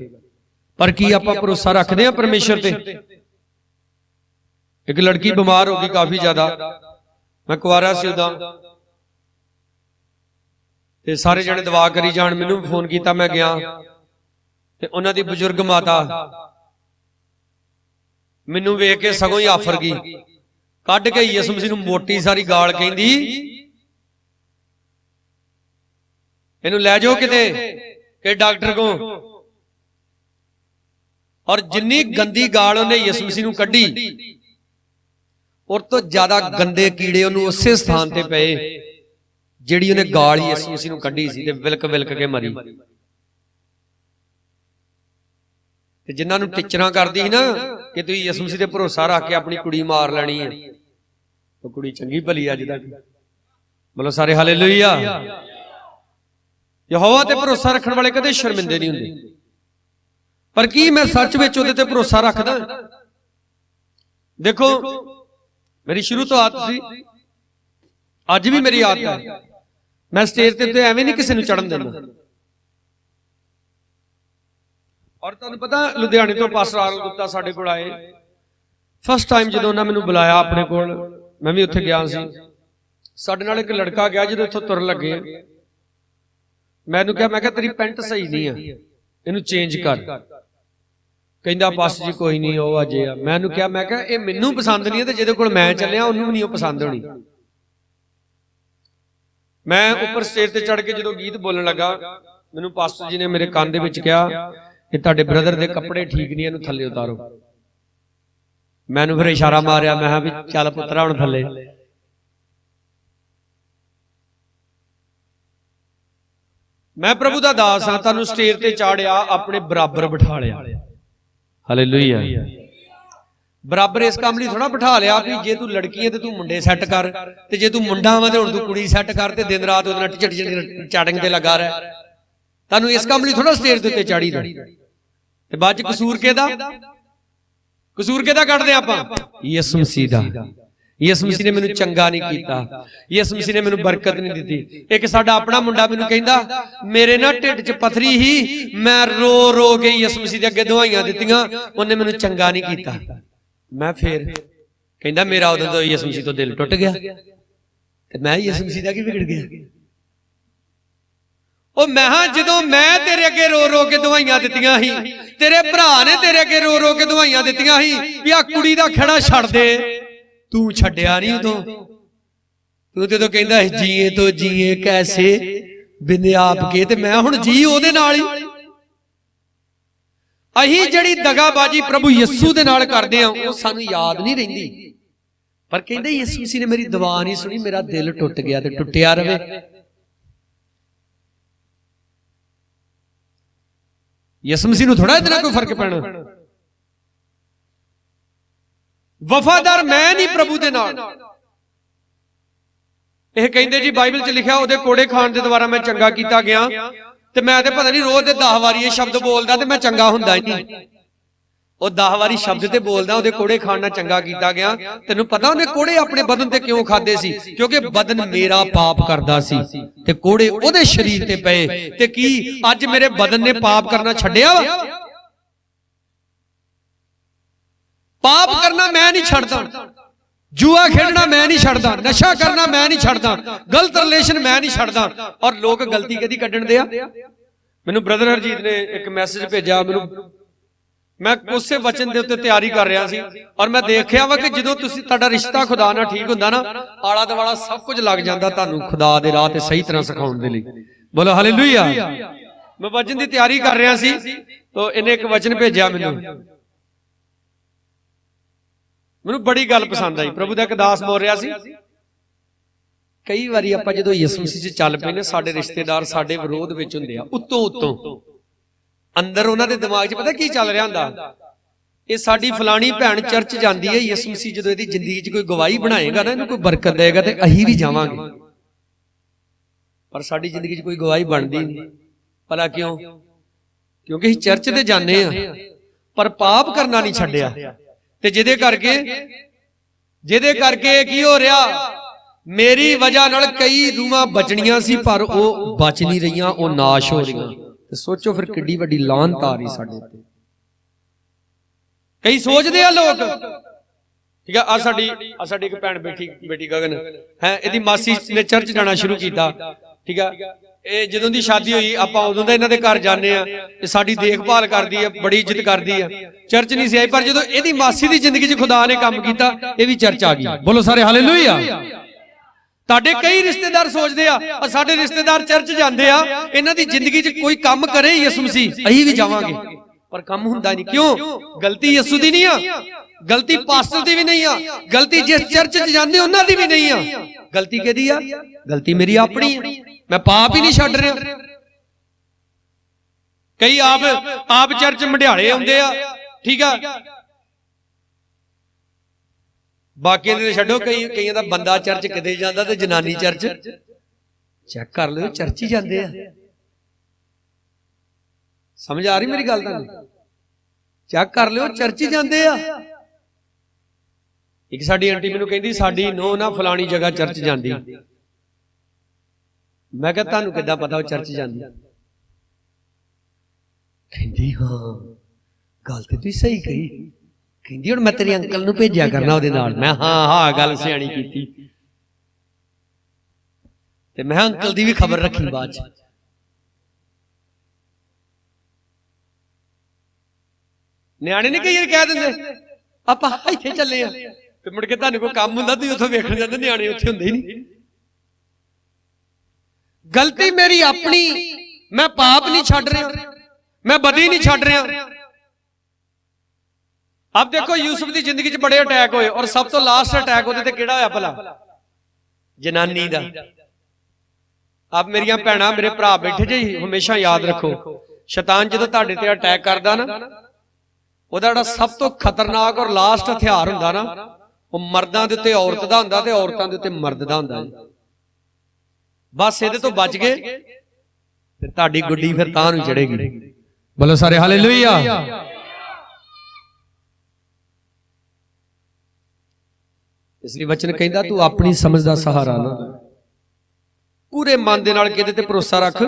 ਪਰ ਕੀ ਆਪਾਂ ਭਰੋਸਾ ਰੱਖਦੇ ਹਾਂ ਪਰਮੇਸ਼ਰ ਤੇ? ਇੱਕ ਲੜਕੀ ਬਿਮਾਰ ਹੋ ਗਈ ਕਾਫੀ ਜ਼ਿਆਦਾ, ਮੈਂ ਕੁਆਰਾ ਸੀ ਉਦੋਂ, ਤੇ ਸਾਰੇ ਜਣੇ ਦੁਆ ਕਰੀ ਜਾਣ, ਮੈਨੂੰ ਵੀ ਫੋਨ ਕੀਤਾ, ਮੈਂ ਗਿਆ ਤੇ ਉਹਨਾਂ ਦੀ ਬਜ਼ੁਰਗ ਮਾਤਾ ਮੈਨੂੰ ਵੇਖ ਕੇ ਸਗੋਂ ਹੀ ਆਫਰ ਗਈ, ਕੱਢ ਕੇ ਯਿਸੂ ਮਸੀਹ ਨੂੰ ਮੋਟੀ ਸਾਰੀ ਗਾਲ ਕਹਿੰਦੀ, ਇਹਨੂੰ ਲੈ ਜਾਓ ਕਿਤੇ ਕਿ ਡਾਕਟਰ ਕੋ। ਔਰ ਜਿੰਨੀ ਗੰਦੀ ਗਾਲ ਉਹਨੇ ਯਿਸੂ ਮਸੀਹ ਨੂੰ ਕੱਢੀ, ਔਰ ਤੋਂ ਜ਼ਿਆਦਾ ਗੰਦੇ ਕੀੜੇ ਉਹਨੂੰ ਉਸੇ ਸਥਾਨ ਤੇ ਪਏ ਜਿਹੜੀ ਉਹਨੇ ਗਾਲ ਯਿਸੂ ਮਸੀਹ ਨੂੰ ਕੱਢੀ ਸੀ, ਤੇ ਵਿਲਕ ਵਿਲਕ ਕੇ ਮਰੀ। ਤੇ ਜਿਨ੍ਹਾਂ ਨੂੰ ਟੀਚਰਾਂ ਕਰਦੀ ਸੀ ਨਾ ਕਿ ਤੁਸੀਂ ਯਿਸੂ ਮਸੀਹ ਤੇ ਭਰੋਸਾ ਰੱਖ ਕੇ ਆਪਣੀ ਕੁੜੀ ਮਾਰ ਲੈਣੀ ਹੈ, ਉਹ ਕੁੜੀ ਚੰਗੀ ਭਲੀ ਅੱਜ ਤੱਕ। ਬੋਲੋ ਸਾਰੇ ਹਾਲੇਲੂਇਆ। ਯਹੋਵਾ ਤੇ ਭਰੋਸਾ ਰੱਖਣ ਵਾਲੇ ਕਦੇ ਸ਼ਰਮਿੰਦੇ ਨਹੀਂ ਹੁੰਦੇ। ਪਰ ਕੀ ਮੈਂ ਸੱਚ ਵਿੱਚ ਉਹਦੇ ਤੇ ਭਰੋਸਾ ਰੱਖਦਾ? ਦੇਖੋ ਮੇਰੀ ਸ਼ੁਰੂ ਤੋਂ ਆਦਤ ਸੀ, ਅੱਜ ਵੀ ਮੇਰੀ ਆਦਤ ਹੈ, ਮੈਂ ਸਟੇਜ ਤੇ ਐਵੇਂ ਨਹੀਂ ਕਿਸੇ ਨੂੰ ਚੜਨ ਦਿੰਦਾ। ਔਰ ਤੁਹਾਨੂੰ ਪਤਾ ਲੁਧਿਆਣੇ ਤੋਂ ਪਾਸਟਰ ਆਰਲ ਗੁਪਤਾ ਸਾਡੇ ਕੋਲ ਆਏ, ਫਸਟ ਟਾਈਮ ਜਦੋਂ ਉਹਨਾਂ ਮੈਨੂੰ ਬੁਲਾਇਆ ਆਪਣੇ ਕੋਲ, ਮੈਂ ਵੀ ਉੱਥੇ ਗਿਆ ਸੀ। ਸਾਡੇ ਨਾਲ ਇੱਕ ਲੜਕਾ ਗਿਆ, ਜਦੋਂ ਇੱਥੋਂ ਤੁਰਨ ਲੱਗੇ ਮੈਨੂੰ ਕਿਹਾ, ਮੈਂ ਕਿਹਾ ਤੇਰੀ ਪੈਂਟ ਸਹੀ ਨਹੀਂ ਆ, ਇਹਨੂੰ ਚੇਂਜ ਕਰ। ਕਹਿੰਦਾ ਪਾਸਟਰ ਜੀ ਕੋਈ ਨਹੀਂ, ਉਹ ਅਜੇ ਆ। ਮੈਨੂੰ ਕਿਹਾ, ਮੈਂ ਕਿਹਾ ਇਹ ਮੈਨੂੰ ਪਸੰਦ ਨਹੀਂ ਹੈ ਤੇ ਜਿਹਦੇ ਕੋਲ ਮੈਂ ਚੱਲਿਆ ਉਹਨੂੰ ਵੀ ਨਹੀਂ ਉਹ ਪਸੰਦ ਹੋਣੀ। ਮੈਂ ਉੱਪਰ ਸਟੇਜ ਤੇ ਚੜ ਕੇ ਜਦੋਂ ਗੀਤ ਬੋਲਣ ਲੱਗਾ, ਮੈਨੂੰ ਪਾਸਟਰ ਜੀ ਨੇ ਮੇਰੇ ਕੰਨ ਦੇ ਵਿੱਚ ਕਿਹਾ ਕਿ ਤੁਹਾਡੇ ਬ੍ਰਦਰ ਦੇ ਕੱਪੜੇ ਠੀਕ ਨਹੀਂ, ਇਹਨੂੰ ਥੱਲੇ ਉਤਾਰੋ। ਮੈਨੂੰ ਫਿਰ ਇਸ਼ਾਰਾ ਮਾਰਿਆ, ਮੈਂ ਕਿਹਾ ਵੀ ਚੱਲ ਪੁੱਤਰਾ ਹੁਣ ਥੱਲੇ। ਮੈਂ ਪ੍ਰਭੂ ਦਾ ਦਾਸ ਹਾਂ, ਤੁਹਾਨੂੰ ਸਟੇਜ ਤੇ ਚਾੜਿਆ, ਆਪਣੇ ਬਰਾਬਰ ਬਿਠਾ ਲਿਆ। ਹਾਲੇਲੂਇਆ। ਬਰਾਬਰ ਇਸ ਕੰਮ ਲਈ ਥੋੜਾ ਬਿਠਾ ਲਿਆ ਵੀ ਜੇ ਤੂੰ ਲੜਕੀ ਹੈ ਤੇ ਤੂੰ ਮੁੰਡੇ ਸੈੱਟ ਕਰ, ਤੇ ਜੇ ਤੂੰ ਮੁੰਡਾ ਵਾ ਤੇ ਹੁਣ ਤੂੰ ਕੁੜੀ ਸੈੱਟ ਕਰ, ਤੇ ਦਿਨ ਰਾਤ ਉਹਦੇ ਨਾਲ ਚੈਟਿੰਗ ਤੇ ਲੱਗਾ ਰਹਿ। ਤੁਹਾਨੂੰ ਇਸ ਕੰਮ ਲਈ ਥੋੜਾ ਸਟੇਜ ਦੇ ਉੱਤੇ ਚਾੜੀ ਦਾ। ਤੇ ਬਾਅਦ ਚ ਕਸੂਰ ਕਿਹਦਾ? ਕਸੂਰ ਕਿਹਦਾ ਕੱਢਦੇ ਆਪਾਂ? ਯਿਸੂ ਮਸੀਹ ਦਾ। ਯਿਸੂ ਮਸੀਹ ਨੇ ਮੈਨੂੰ ਚੰਗਾ ਨਹੀਂ ਕੀਤਾ, ਯਿਸੂ ਮਸੀਹ ਨੇ ਮੈਨੂੰ ਬਰਕਤ ਨਹੀਂ ਦਿੱਤੀ। ਇੱਕ ਸਾਡਾ ਆਪਣਾ ਮੁੰਡਾ ਮੈਨੂੰ ਕਹਿੰਦਾ ਮੇਰੇ ਨਾ ਢਿੱਡ 'ਚ ਪੱਥਰੀ ਹੀ, ਮੈਂ ਰੋ ਰੋ ਕੇ ਯਿਸੂ ਮਸੀਹ ਦੇ ਅੱਗੇ ਦੁਆਈਆਂ ਦਿੱਤੀਆਂ, ਉਹਨੇ ਮੈਨੂੰ ਚੰਗਾ ਨਹੀਂ ਕੀਤਾ। ਮੈਂ ਫੇਰ ਕਹਿੰਦਾ ਮੇਰਾ ਉਦੋਂ ਤੋਂ ਯਿਸੂ ਮਸੀਹ ਤੋਂ ਦਿਲ ਟੁੱਟ ਗਿਆ, ਤੇ ਮੈਂ ਯਿਸੂ ਮਸੀਹ ਦਾ ਕੀ ਵਿਗੜ ਗਿਆ। ਉਹ ਮੈਂ ਹਾਂ ਜਦੋਂ ਮੈਂ ਤੇਰੇ ਅੱਗੇ ਰੋ ਰੋ ਕੇ ਦਵਾਈਆਂ ਦਿੱਤੀਆਂ ਸੀ, ਤੇਰੇ ਭਰਾ ਨੇ ਤੇਰੇ ਅੱਗੇ ਰੋ ਰੋ ਕੇ ਦਵਾਈਆਂ ਦਿੱਤੀਆਂ ਸੀ ਵੀ ਆ ਕੁੜੀ ਦਾ ਖੜਾ ਛੱਡ ਦੇ, ਤੂੰ ਛੱਡਿਆ ਨਹੀਂ ਉਦੋਂ। ਤੂੰ ਤੇ ਕਹਿੰਦਾ ਜੀਏ ਤੋ ਜੀਏ ਕੈਸੇ ਬਿਨ ਆਪ ਕੇ, ਤੇ ਮੈਂ ਹੁਣ ਜੀ ਉਹਦੇ ਨਾਲ ਹੀ। ਅਹੀਂ ਜਿਹੜੀ ਦਗਾਬਾਜੀ ਪ੍ਰਭੂ ਯਿਸੂ ਦੇ ਨਾਲ ਕਰਦੇ ਆ ਉਹ ਸਾਨੂੰ ਯਾਦ ਨਹੀਂ ਰਹਿੰਦੀ, ਪਰ ਕਹਿੰਦੇ ਯਿਸੂ ਮਸੀਹ ਨੇ ਮੇਰੀ ਦੁਆ ਨਹੀਂ ਸੁਣੀ, ਮੇਰਾ ਦਿਲ ਟੁੱਟ ਗਿਆ ਤੇ ਟੁੱਟਿਆ ਰਵੇ। ਯਿਸੂ ਮਸੀਹ ਨੂੰ ਥੋੜਾ ਇਹਦੇ ਨਾਲ ਕੋਈ ਫਰਕ ਪੈਣਾ। ਵਫਾਦਾਰ ਮੈਂ ਨਹੀਂ ਪ੍ਰਭੂ ਦੇ ਨਾਲ। ਇਹ ਕਹਿੰਦੇ ਜੀ ਬਾਈਬਲ 'ਚ ਲਿਖਿਆ ਉਹਦੇ ਕੋੜੇ ਖਾਣ ਦੇ ਦੁਆਰਾ ਮੈਂ ਚੰਗਾ ਕੀਤਾ ਗਿਆ, ਤੇ ਮੈਂ ਤੇ ਪਤਾ ਨਹੀਂ ਰੋਜ਼ ਦੇ 10 ਵਾਰੀ ਇਹ ਸ਼ਬਦ ਬੋਲਦਾ ਤੇ ਮੈਂ ਚੰਗਾ ਹੁੰਦਾ ਹੀ ਨਹੀਂ। ਉਹ 10 ਵਾਰੀ ਸ਼ਬਦ ਤੇ ਬੋਲਦਾ ਉਹਦੇ ਕੋੜੇ ਖਾਣ ਨਾਲ ਚੰਗਾ ਕੀਤਾ ਗਿਆ। ਤੈਨੂੰ ਪਤਾ ਉਹਨੇ ਕੋੜੇ ਆਪਣੇ ਬਦਨ ਤੇ ਕਿਉਂ ਖਾਦੇ ਸੀ? ਕਿਉਂਕਿ ਬਦਨ ਮੇਰਾ ਪਾਪ ਕਰਦਾ ਸੀ ਤੇ ਕੋੜੇ ਉਹਦੇ ਸਰੀਰ ਤੇ ਪਏ। ਤੇ ਕੀ ਅੱਜ ਮੇਰੇ ਬਦਨ ਨੇ ਪਾਪ ਕਰਨਾ ਛੱਡਿਆ ਵਾ? ਪਾਪ ਕਰਨਾ ਮੈਂ ਨਹੀਂ ਛੱਡਦਾ, ਜੂਆ ਖੇਡਣਾ ਮੈਂ ਨਹੀਂ ਛੱਡਦਾ, ਨਸ਼ਾ ਕਰਨਾ ਮੈਂ ਨਹੀਂ ਛੱਡਦਾ, ਗਲਤ ਰਿਲੇਸ਼ਨ ਮੈਂ ਨਹੀਂ ਛੱਡਦਾ। ਔਰ ਲੋਕ ਗਲਤੀ ਕਦੀ ਕੱਢਣ ਦੇ ਆ। ਮੈਨੂੰ ਬ੍ਰਦਰ ਹਰਜੀਤ ਨੇ ਇੱਕ ਮੈਸੇਜ ਭੇਜਿਆ, ਮੈਂ ਉਸੇ ਵਚਨ ਦੇ ਉੱਤੇ ਤਿਆਰੀ ਕਰ ਰਿਹਾ ਸੀ, ਔਰ ਮੈਂ ਦੇਖਿਆ ਵਾ ਕਿ ਜਦੋਂ ਤੁਸੀਂ ਤੁਹਾਡਾ ਰਿਸ਼ਤਾ ਖੁਦਾ ਨਾਲ ਠੀਕ ਹੁੰਦਾ ਨਾ, ਆਲਾ ਦੁਆਲਾ ਸਭ ਕੁਝ ਲੱਗ ਜਾਂਦਾ ਤੁਹਾਨੂੰ ਖੁਦਾ ਦੇ ਰਾਹ ਤੇ ਸਹੀ ਤਰ੍ਹਾਂ ਸਿਖਾਉਣ ਦੇ ਲਈ। ਬੋਲੋ ਹਾਲੇਲੂਇਆ। ਮੈਂ ਵਚਨ ਦੀ ਤਿਆਰੀ ਕਰ ਰਿਹਾ ਸੀ ਤਾਂ ਇਹਨੇ ਇੱਕ ਵਚਨ ਭੇਜਿਆ ਮੈਨੂੰ ਬੜੀ ਗੱਲ ਪਸੰਦ ਆਈ। ਪ੍ਰਭੂ ਦਾ ਇੱਕ ਦਾਸ ਬੋਲ ਰਿਹਾ ਸੀ, ਕਈ ਵਾਰੀ ਆਪਾਂ ਜਦੋਂ ਯਿਸੂ ਮਸੀਹ 'ਚ ਚੱਲ ਪਏ ਨੇ, ਸਾਡੇ ਰਿਸ਼ਤੇਦਾਰ ਸਾਡੇ ਵਿਰੋਧ ਵਿੱਚ ਹੁੰਦੇ ਆ, ਉੱਤੋਂ ਅੰਦਰ ਉਹਨਾਂ ਦੇ ਦਿਮਾਗ 'ਚ ਪਤਾ ਕੀ ਚੱਲ ਰਿਹਾ ਹੁੰਦਾ? ਇਹ ਸਾਡੀ ਫਲਾਣੀ ਭੈਣ ਚਰਚ ਜਾਂਦੀ ਹੈ, ਯਿਸੂ ਮਸੀਹ ਜਦੋਂ ਇਹਦੀ ਜ਼ਿੰਦਗੀ 'ਚ ਕੋਈ ਗਵਾਹੀ ਬਣਾਏਗਾ ਨਾ, ਇਹਨੂੰ ਕੋਈ ਬਰਕਤ ਦੇਗਾ ਤੇ ਅਸੀਂ ਵੀ ਜਾਵਾਂਗੇ। ਪਰ ਸਾਡੀ ਜ਼ਿੰਦਗੀ 'ਚ ਕੋਈ ਗਵਾਹੀ ਬਣਦੀ ਨਹੀਂ। ਭਲਾ ਕਿਉਂ? ਕਿਉਂਕਿ ਅਸੀਂ ਚਰਚ ਤੇ ਜਾਂਦੇ ਆ ਪਰ ਪਾਪ ਕਰਨਾ ਨਹੀਂ ਛੱਡਿਆ। ਤੇ ਜਿਹਦੇ ਕਰਕੇ ਕੀ ਹੋ ਰਿਹਾ? ਮੇਰੀ ਵਜ੍ਹਾ ਨਾਲ ਕਈ ਰੂਹਾਂ ਬਚਣੀਆਂ ਸੀ ਪਰ ਉਹ ਬਚ ਨਹੀਂ ਰਹੀਆਂ, ਉਹ ਨਾਸ਼ ਹੋ ਰਹੀਆਂ। ਤੇ ਸੋਚੋ ਫਿਰ ਕਿੱਡੀ ਵੱਡੀ ਲਾਹਨਤ ਆ ਰਹੀ ਸਾਡੇ ਤੇ। ਕਈ ਸੋਚਦੇ ਆ ਲੋਕ, ਠੀਕ ਆ ਸਾਡੀ ਇੱਕ ਭੈਣ ਬੇਟੀ ਗਗਨ ਹੈ, ਇਹਦੀ ਮਾਸੀ ਨੇ ਚਰਚ ਜਾਣਾ ਸ਼ੁਰੂ ਕੀਤਾ, ਠੀਕ ਆ। ਇਹ ਜਦੋਂ ਦੀ ਸ਼ਾਦੀ ਹੋਈ ਆਪਾਂ ਉਦੋਂ ਦਾ ਇਹਨਾਂ ਦੇ ਘਰ ਜਾਂਦੇ ਆ, ਇਹ ਸਾਡੀ ਦੇਖਭਾਲ ਕਰਦੀ ਆ, ਬੜੀ ਇੱਜ਼ਤ ਕਰਦੀ ਆ। ਚਰਚ ਨਹੀਂ ਸੀ ਆਈ, ਪਰ ਜਦੋਂ ਇਹਦੀ ਮਾਸੀ ਦੀ ਜ਼ਿੰਦਗੀ 'ਚ ਖੁਦਾ ਨੇ ਕੰਮ ਕੀਤਾ, ਇਹ ਵੀ ਚਰਚ ਆ ਗਈ। ਬੋਲੋ ਸਾਰੇ ਹਾਲੇਲੂਇਆ। ਤੁਹਾਡੇ ਕਈ ਰਿਸ਼ਤੇਦਾਰ ਸੋਚਦੇ ਆ ਸਾਡੇ ਰਿਸ਼ਤੇਦਾਰ ਚਰਚ ਜਾਂਦੇ ਆ, ਇਹਨਾਂ ਦੀ ਜ਼ਿੰਦਗੀ 'ਚ ਕੋਈ ਕੰਮ ਕਰੇ ਯਿਸੂ ਮਸੀਹ, ਅਸੀਂ ਵੀ ਜਾਵਾਂਗੇ, ਪਰ ਕੰਮ ਹੁੰਦਾ ਨਹੀਂ। ਕਿਉਂ? ਗਲਤੀ ਯਿਸੂ ਦੀ ਨਹੀਂ ਆ, ਗਲਤੀ ਪਾਸਟਰ ਦੀ ਵੀ ਨਹੀਂ ਆ, ਗਲਤੀ ਜਿਸ ਚਰਚ 'ਚ ਜਾਂਦੇ ਉਹਨਾਂ ਦੀ ਵੀ ਨਹੀਂ ਆ। ਗਲਤੀ ਕਿਹਦੀ ਆ? ਗਲਤੀ ਮੇਰੀ ਆਪਣੀ ਆ। ਮੈਂ ਪਾਪ ਹੀ ਨਹੀਂ ਛੱਡ ਰਿਹਾ। ਕਈ ਆਪ ਚਰਚ ਮੰਡਿਆਲੇ ਆਉਂਦੇ ਆ, ਠੀਕ ਆ, ਬਾਕੀਆਂ ਦੇ ਛੱਡੋ। ਕਈਆਂ ਦਾ ਬੰਦਾ ਚਰਚ ਕਿਤੇ ਜਾਂਦਾ ਤੇ ਜਨਾਨੀ ਚਰਚ, ਚੈੱਕ ਕਰ ਲਿਓ, ਚਰਚ ਹੀ ਜਾਂਦੇ ਆ। ਸਮਝ ਆ ਰਹੀ ਮੇਰੀ ਗੱਲ? ਤੁਹਾਨੂੰ ਚੈੱਕ ਕਰ ਲਿਓ, ਚਰਚ ਹੀ ਜਾਂਦੇ ਆ। ਇੱਕ ਸਾਡੀ ਆਂਟੀ ਮੈਨੂੰ ਕਹਿੰਦੀ ਸਾਡੀ ਨੂੰਹ ਨਾ ਫਲਾਣੀ ਜਗ੍ਹਾ ਚਰਚ ਜਾਂਦੀ। ਮੈਂ ਕਿਹਾ ਤੁਹਾਨੂੰ ਕਿੱਦਾਂ ਪਤਾ ਉਹ ਚਰਚ ਜਾਂਦੀ? ਕਹਿੰਦੀ ਹਾਂ ਗੱਲ ਤੇ ਤੁਸੀਂ ਸਹੀ ਕਹੀ। ਕਹਿੰਦੀ ਹੁਣ ਮੈਂ ਤੇਰੇ ਅੰਕਲ ਨੂੰ ਭੇਜਿਆ ਕਰਨਾ ਉਹਦੇ ਨਾਲ। ਮੈਂ ਹਾਂ ਗੱਲ ਸਿਆਣੀ ਕੀਤੀ। ਤੇ ਮੈਂ ਅੰਕਲ ਦੀ ਵੀ ਖਬਰ ਰੱਖੀ ਬਾਅਦ 'ਚ। ਨਿਆਣੇ ਨੇ ਕਈ ਵਾਰ ਕਹਿ ਦਿੰਦੇ ਆਪਾਂ ਇੱਥੇ ਚੱਲੇ ਆ, ਤੇ ਮੁੜ ਕੇ ਤੁਹਾਨੂੰ ਕੋਈ ਕੰਮ ਹੁੰਦਾ ਤੁਸੀਂ ਉੱਥੋਂ ਵੇਖਣ ਜਾਂਦੇ, ਨਿਆਣੇ ਉੱਥੇ ਹੁੰਦੇ ਹੀ ਨਹੀਂ। ਗਲਤੀ ਮੇਰੀ ਆਪਣੀ, ਮੈਂ ਪਾਪ ਨਹੀਂ ਛੱਡ ਰਿਹਾ, ਮੈਂ ਬਦੀ ਨਹੀਂ ਛੱਡ ਰਿਹਾ। ਆਪ ਦੇਖੋ ਯੂਸਫ ਦੀ ਜ਼ਿੰਦਗੀ 'ਚ ਬੜੇ ਅਟੈਕ ਹੋਏ, ਔਰ ਸਭ ਤੋਂ ਲਾਸਟ ਅਟੈਕ ਉਹਦੇ ਤੇ ਕਿਹੜਾ ਹੋਇਆ ਭਲਾ? ਜਨਾਨੀ ਦਾ। ਆਪ ਮੇਰੀਆਂ ਭੈਣਾਂ ਮੇਰੇ ਭਰਾ ਬੈਠੇ ਜੀ, ਹਮੇਸ਼ਾ ਯਾਦ ਰੱਖੋ, ਸ਼ੈਤਾਨ ਜਦੋਂ ਤੁਹਾਡੇ ਤੇ ਅਟੈਕ ਕਰਦਾ ਨਾ, ਉਹਦਾ ਜਿਹੜਾ ਸਭ ਤੋਂ ਖਤਰਨਾਕ ਔਰ ਲਾਸਟ ਹਥਿਆਰ ਹੁੰਦਾ ਨਾ, ਉਹ ਮਰਦਾਂ ਦੇ ਉੱਤੇ ਔਰਤ ਦਾ ਹੁੰਦਾ ਤੇ ਔਰਤਾਂ ਦੇ ਉੱਤੇ ਮਰਦ ਦਾ ਹੁੰਦਾ। ਬਸ ਇਹਦੇ ਤੋਂ ਬਚ ਗਏ ਤੇ ਤੁਹਾਡੀ ਗੁੱਡੀ ਫਿਰ ਤਾਂ ਨੂੰ ਚੜੇਗੀ। ਬੋਲੋ ਸਾਰੇ ਹਾਲੇਲੂਇਆ। इसलिए वचन कहता तू अपनी समझ का सहारा ना पूरे मन दे नाल किहदे ते भरोसा रख।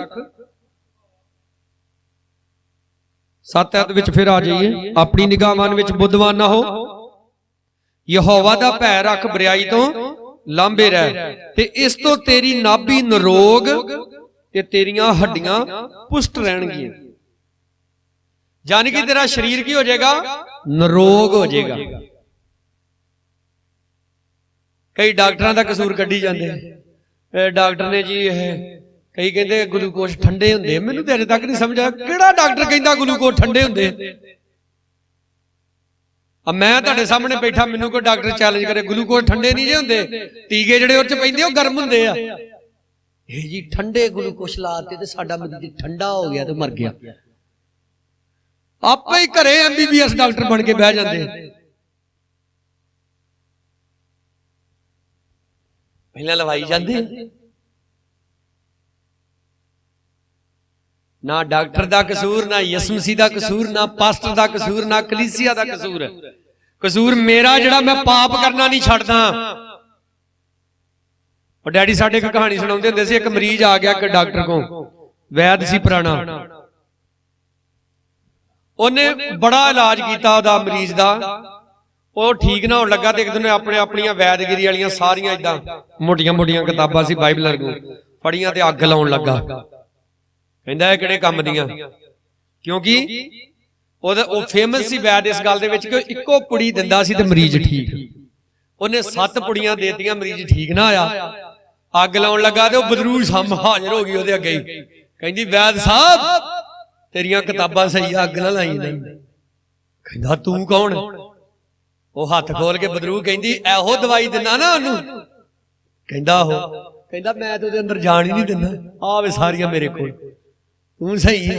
7 आयत विच फिर आ जाइए, अपनी निगाहां विच बुद्धवान ना हो, यहोवा दा भै रख, बुराई तो लांबे रह, ते इस तो तेरी नाभि निरोग ते तेरियां हड्डियां पुष्ट रहणगियां। जानी कि तेरा शरीर की हो जाएगा, निरोग हो जाएगा। कई डॉक्टरों का कसूर कढ़ी जाते, डॉक्टर ने जी कई कहते ग्लूकोज ठंडे होंगे। मैनू तो अजे तक नहीं समझ आया किहड़ा डॉक्टर कहता ग्लूकोज ठंडे होंगे। अब मैं तुहाडे सामने बैठा, मैनू कोई डॉक्टर चैलेंज करे ग्लूकोज ठंडे नहीं जे होंगे, टीके जिहड़े उह च पैंदे ओह गर्म होंगे आ। ये जी ठंडे ग्लूकोज लाते ते साडा मरीज ठंडा हो गया तो मर गया। आप ही घरे MBBS डॉक्टर बन के बह जाते। पहले लवाई जाते, ना डॉक्टर का कसूर, ना यीशु मसीह का कसूर, ना पास्टर का कसूर, ना कलीसिया का कसूर है। कसूर मेरा जिहड़ा मैं पाप करना नहीं छड्डदा। और डैडी साडे एक कहानी सुणाउंदे हुंदे सी, एक मरीज आ गया एक डॉक्टर को, वैद सी पुराना, उन्हें बड़ा इलाज किया उहदा मरीज का, वो ठीक ना होने लगा। तो एक दिन अपने अपनी वैदगिरी वाली सारिया इदा मोटिया मोटिया किताबां सी बाइबल वर्गू पढ़िया ते अग लाउण लगा। कहंदा इह किहड़े काम दियां, क्योंकि वो फेमस सी वैद इस गल दे विच कि इक्को पुड़ी दिंदा सी ते मरीज ठीक। उन्हें 7 पुड़ियां देतियां, मरीज ठीक ना आया, अग लाउण लगा तो बदरू साम हाजिर हो गई उहदे अगे। कहंदी वैद साहब तेरियां किताबां सही, अग ना लाई। कहंदा तू कौन? वो हाथ खोल के बदरू कहंदी एहो दवाई दिना ना ओनू? कहंदा हो। कहंदा मैं तो अंदर जान ही नहीं दिंदा, आ वे सारियां मेरे कोल, तू सही है,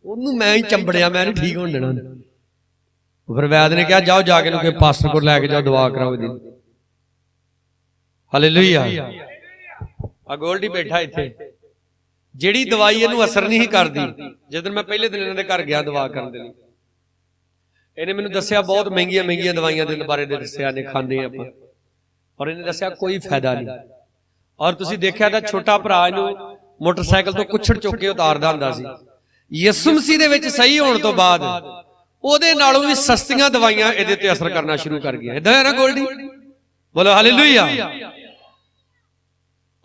ओनू मैं ही चंबड़िया, मैं नहीं ठीक होने देना। फिर वैद ने कहा जाओ जाके कोई पास्टर को लैके जाओ, दुआ कराओ दी। हालेलुया। आ गोल्डी बैठा इत्थे, जिहड़ी दवाई इहनू असर नहीं करदी। जिस दिन मैं पहले दिन इन्हां दे घर गया दुआ करन दे लई, इन्हें मैनू दस्सिया बहुत महंगिया महंगिया दवाइयां दे बारे दे दस्सिया ने खांदे आपां, और इन्हें दस्सिया कोई फायदा नहीं। और तुसीं देखिया तां छोटा भरा इहनू मोटरसाइकिल तो कुछड़ चुक के उतारदा हुंदा सी। यीशु मसीह दे विच सही होण तो बाद ओहदे नालों भी सस्तियां दवाइयां इहदे ते असर करना शुरू कर गईयां। इदां है ना गोल्डी? बोलो हालेलुया।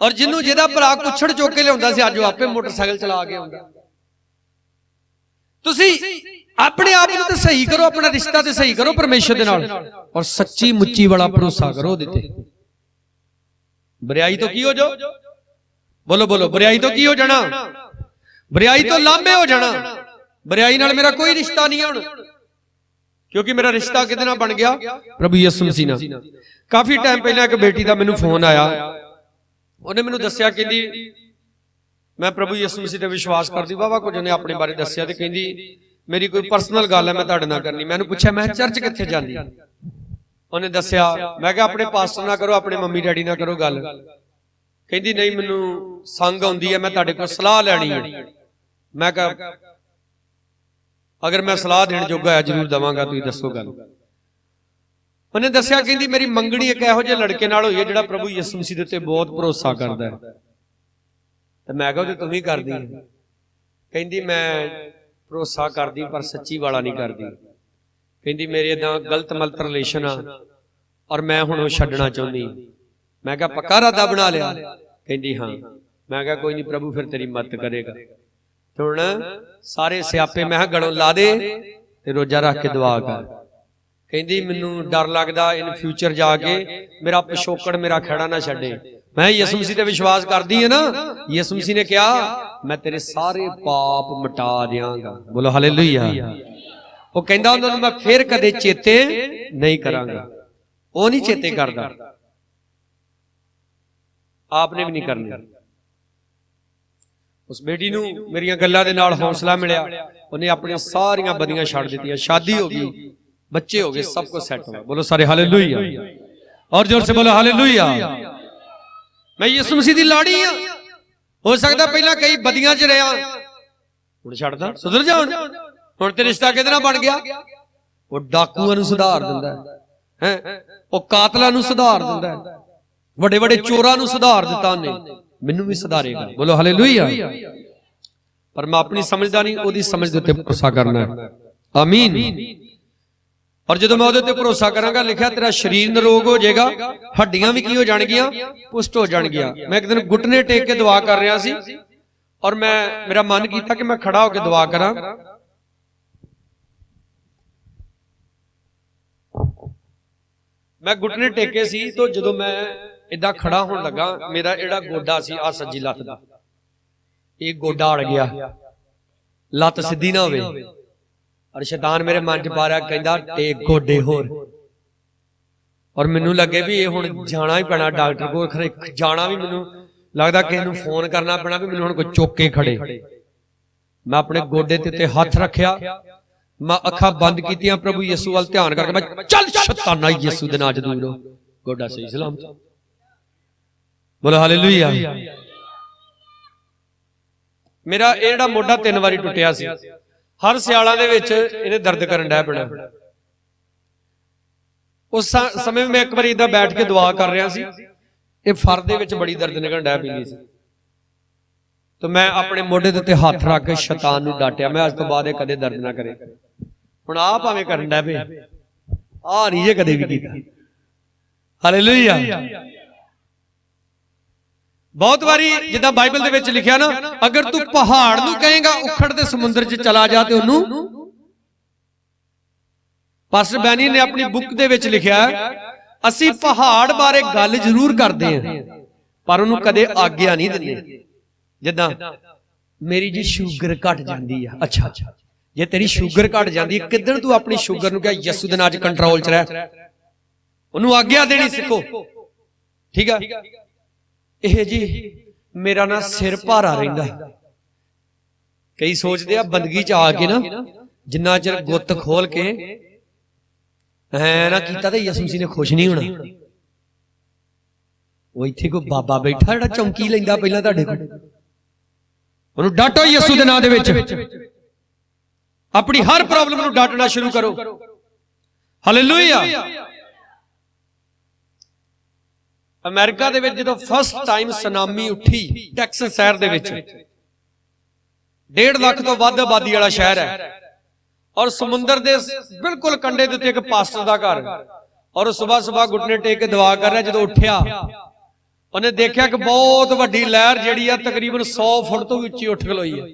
और जिन्नू जिहदा भरा कुछड़ चुक के लिआउंदा सी, अज आपे मोटरसाइकिल चला के आउंदा। तुसीं अपने आप को तो सही करो, अपना रिश्ता तो सही करो परमेश्वर दे नाल, और सच्ची मुच्ची वाला भरोसा करो दिते। बुराई तो की हो जाओ, बोलो बोलो, बुराई तो की हो जाना, बुराई तो लांबे हो जाना। बुराई नाल मेरा कोई रिश्ता नहीं है, क्योंकि मेरा रिश्ता किहदे नाल बन गया? प्रभु यीशु मसीह नाल। काफी टाइम पहले एक बेटी का मैनू फोन आया, उन्हें मैनू दस्सिया कहंदी मैं प्रभु यीशु मसीह ते विश्वास करदी, वावा कुछ उन्हें अपने बारे दस्सिया, ते कहंदी मेरी कोई पर्सनल गल है मैं तुहाडे नाल करनी। मैंने पूछा मैं चर्च कित्थे जांदी? उन्हें दस्सिया, मैं कहा अपने पास्टर नाल करो, अपने मम्मी डैडी नाल करो गल। कहंदी नहीं मैनू संग आउंदी है, मैं तुहाडे कोल सलाह लैणी है। मैं कहा अगर मैं सलाह देण जोगा है जरूर दवांगा, तुसीं दस्सो गल। उन्हें दस्सिया कहंदी मेरी मंगणी एक इहो जिहे लड़के नाल होई है जिहड़ा प्रभु यीशु मसीह दे उत्ते बहुत भरोसा करदा है। ते मैं कहा तुम ही करदी है? कहंदी मैं भरोसा करदी पर सच्ची वाला नहीं करदी। कहंदी मेरे इदां गलत मलत रिलेशन आ और मैं हुण छड्डना चाहुंदी। मैं कहा पक्का इरादा बना लिया? कहंदी हाँ। मैं कहा कोई नहीं, प्रभु फिर तेरी मदद करेगा। हुण सारे स्यापे मैं गलों ला दे ते रोजा रख के दुआ कर। कहंदी मैनू डर लगदा इन फ्यूचर जाके मेरा पिछोकड़ मेरा खड़ा ना छड्डे। मैं यीशु मसीह ते विश्वास करदी है ना, यीशु मसीह ने कहा मैं तेरे सारे पाप मिटा देंगा। बोलो हालेलुया। वो कहंदा उन्हां नूं मैं फिर कदे चेते नहीं करांगा। वो नहीं चेते करदा, आपने भी नहीं करनी। उस बेटी नूं मेरियां गल्लां दे नाल हौसला मिलिया, उन्हें अपनी सारियां बदियां छड्ड दित्तियां, शादी हो गई, बच्चे हो गए, सब कुछ सेट हो गया। बोलो सारे हालेलुया, और जोर से बोलो हालेलुया। मैं यीशु मसीह दी लाड़ी हां। हो सकदा पहला कई बदियां च रहा, हुण छड्डदा सुधर जा। हुण ते रिश्ता किहदे नाल बन गया? वो डाकूआं नूं सुधार दिंदा है, है वो कातलों नूं सुधार दिंदा है, वड्डे वड्डे चोरां नूं सुधार दिता उन्हें, मैनूं भी सुधारेगा। बोलो हालेलुया। पर मैं अपनी समझदा नहीं, ओदी समझ दे उत्ते भरोसा करना है। आमीन। और जो मैं उहदे ते भरोसा करांगा, लिखा तेरा शरीर निरोग हो जाएगा, हड्डियां भी की हो जाणगियां, पुष्ट हो जाणगियां। मैं एक दिन घुटने टेक के दुआ कर रहा सी और मैं मेरा मन किया कि मैं खड़ा होकर दुआ करा। मैं घुटने टेके सी तो जो मैं इदा खड़ा होने लगा, मेरा एड़ा गोडा सी आ सज्जी लत्त दा, एक गोडा अड़ गया, लत्त सीधी ना होवे। और शैतान मेरे मन च पा रहा, कहंदा टेक गोडे होर। और मैनू लगे भी ये हुण जाना ही पैना डॉक्टर को, खरे जाना भी मैनू लगदा किसी नूं फोन करना पैना भी मैनू हुण कोई चुक के खड़े। मैं अपने गोडे ते हथ रखिया, मैं अखा बंद कीतियां, प्रभु यीशु वाल ध्यान करके मैं चल शैताना यीशु दे नाम च दूर हो, गोडा सही सलामत। बोलो हालेलुया। मेरा ये जिहड़ा मोढा 3 वारी टुटिया सी, हर सियालां दे विच इहने दर्द करन डै पैना। उस समय मैं एक बार इदा बैठ के दुआ कर रहा सी, ये फर दे विच बड़ी दर्द निकलण डै पैंदी सी, तो मैं अपने मोढे दे उत्ते हथ रख के शैतान नूं डांटिया, मैं अज तो बाद कदे दर्द ना करे। हुण आ भावें करन डै पे, आ नहीं जे कदे भी कीता। हालेलुया। बहुत बारी जिद्दां बाइबल दे विच लिखिया ना, अगर तू पहाड़ नूं कहेगा उखड़ ते समुंदर च चला जा, ते ओनू पास्टर बैनी ने अपनी बुक दे विच लिखिया, असी पहाड़ बारे गल जरूर करते हैं पर उन्होंने कदे आग्या नहीं दिंदे। जिद्दां मेरी जी शुगर घट जाती है, अच्छा जे तेरी शुगर घट जाती है, किदन तू अपनी शुगर नूं कह यीशु दे नाम च कंट्रोल च रह, उन्होंने आग्या देनी सिखो। ठीक है, यह जी मेरा ना सिर भारा रहिंदा। कई सोचते आ बंदगी च आके ना जिन्ना चिर गुत्त खोल के ना कीता ते यीशु मसीह ने खुश नहीं होना। वो इत्थे कोई बाबा बैठा जिहड़ा चौंकी लैंदा पहलां तुहाडे कोल, उन्होंने डांटो यीशु दे नाम दे विच, अपनी हर प्रॉब्लम नूं डांटना शुरू करो। हालेलुया। अमेरिका दे विच जदों फर्स्ट टाइम सुनामी उठी, टैक्सस शहर दे विच 1.5 लाख तो वध आबादी वाला शहर है, और समुंदर दे बिल्कुल कंढे दे उत्ते एक पास्टर दा घर, और सुबह सुबह घुटने टेक के दुआ कर रहा। जदों उठिया उन्हें देखा कि बहुत वड्डी लहर जिहड़ी आ तकरीबन 100 फुट तो उच्ची उठ खलोई है,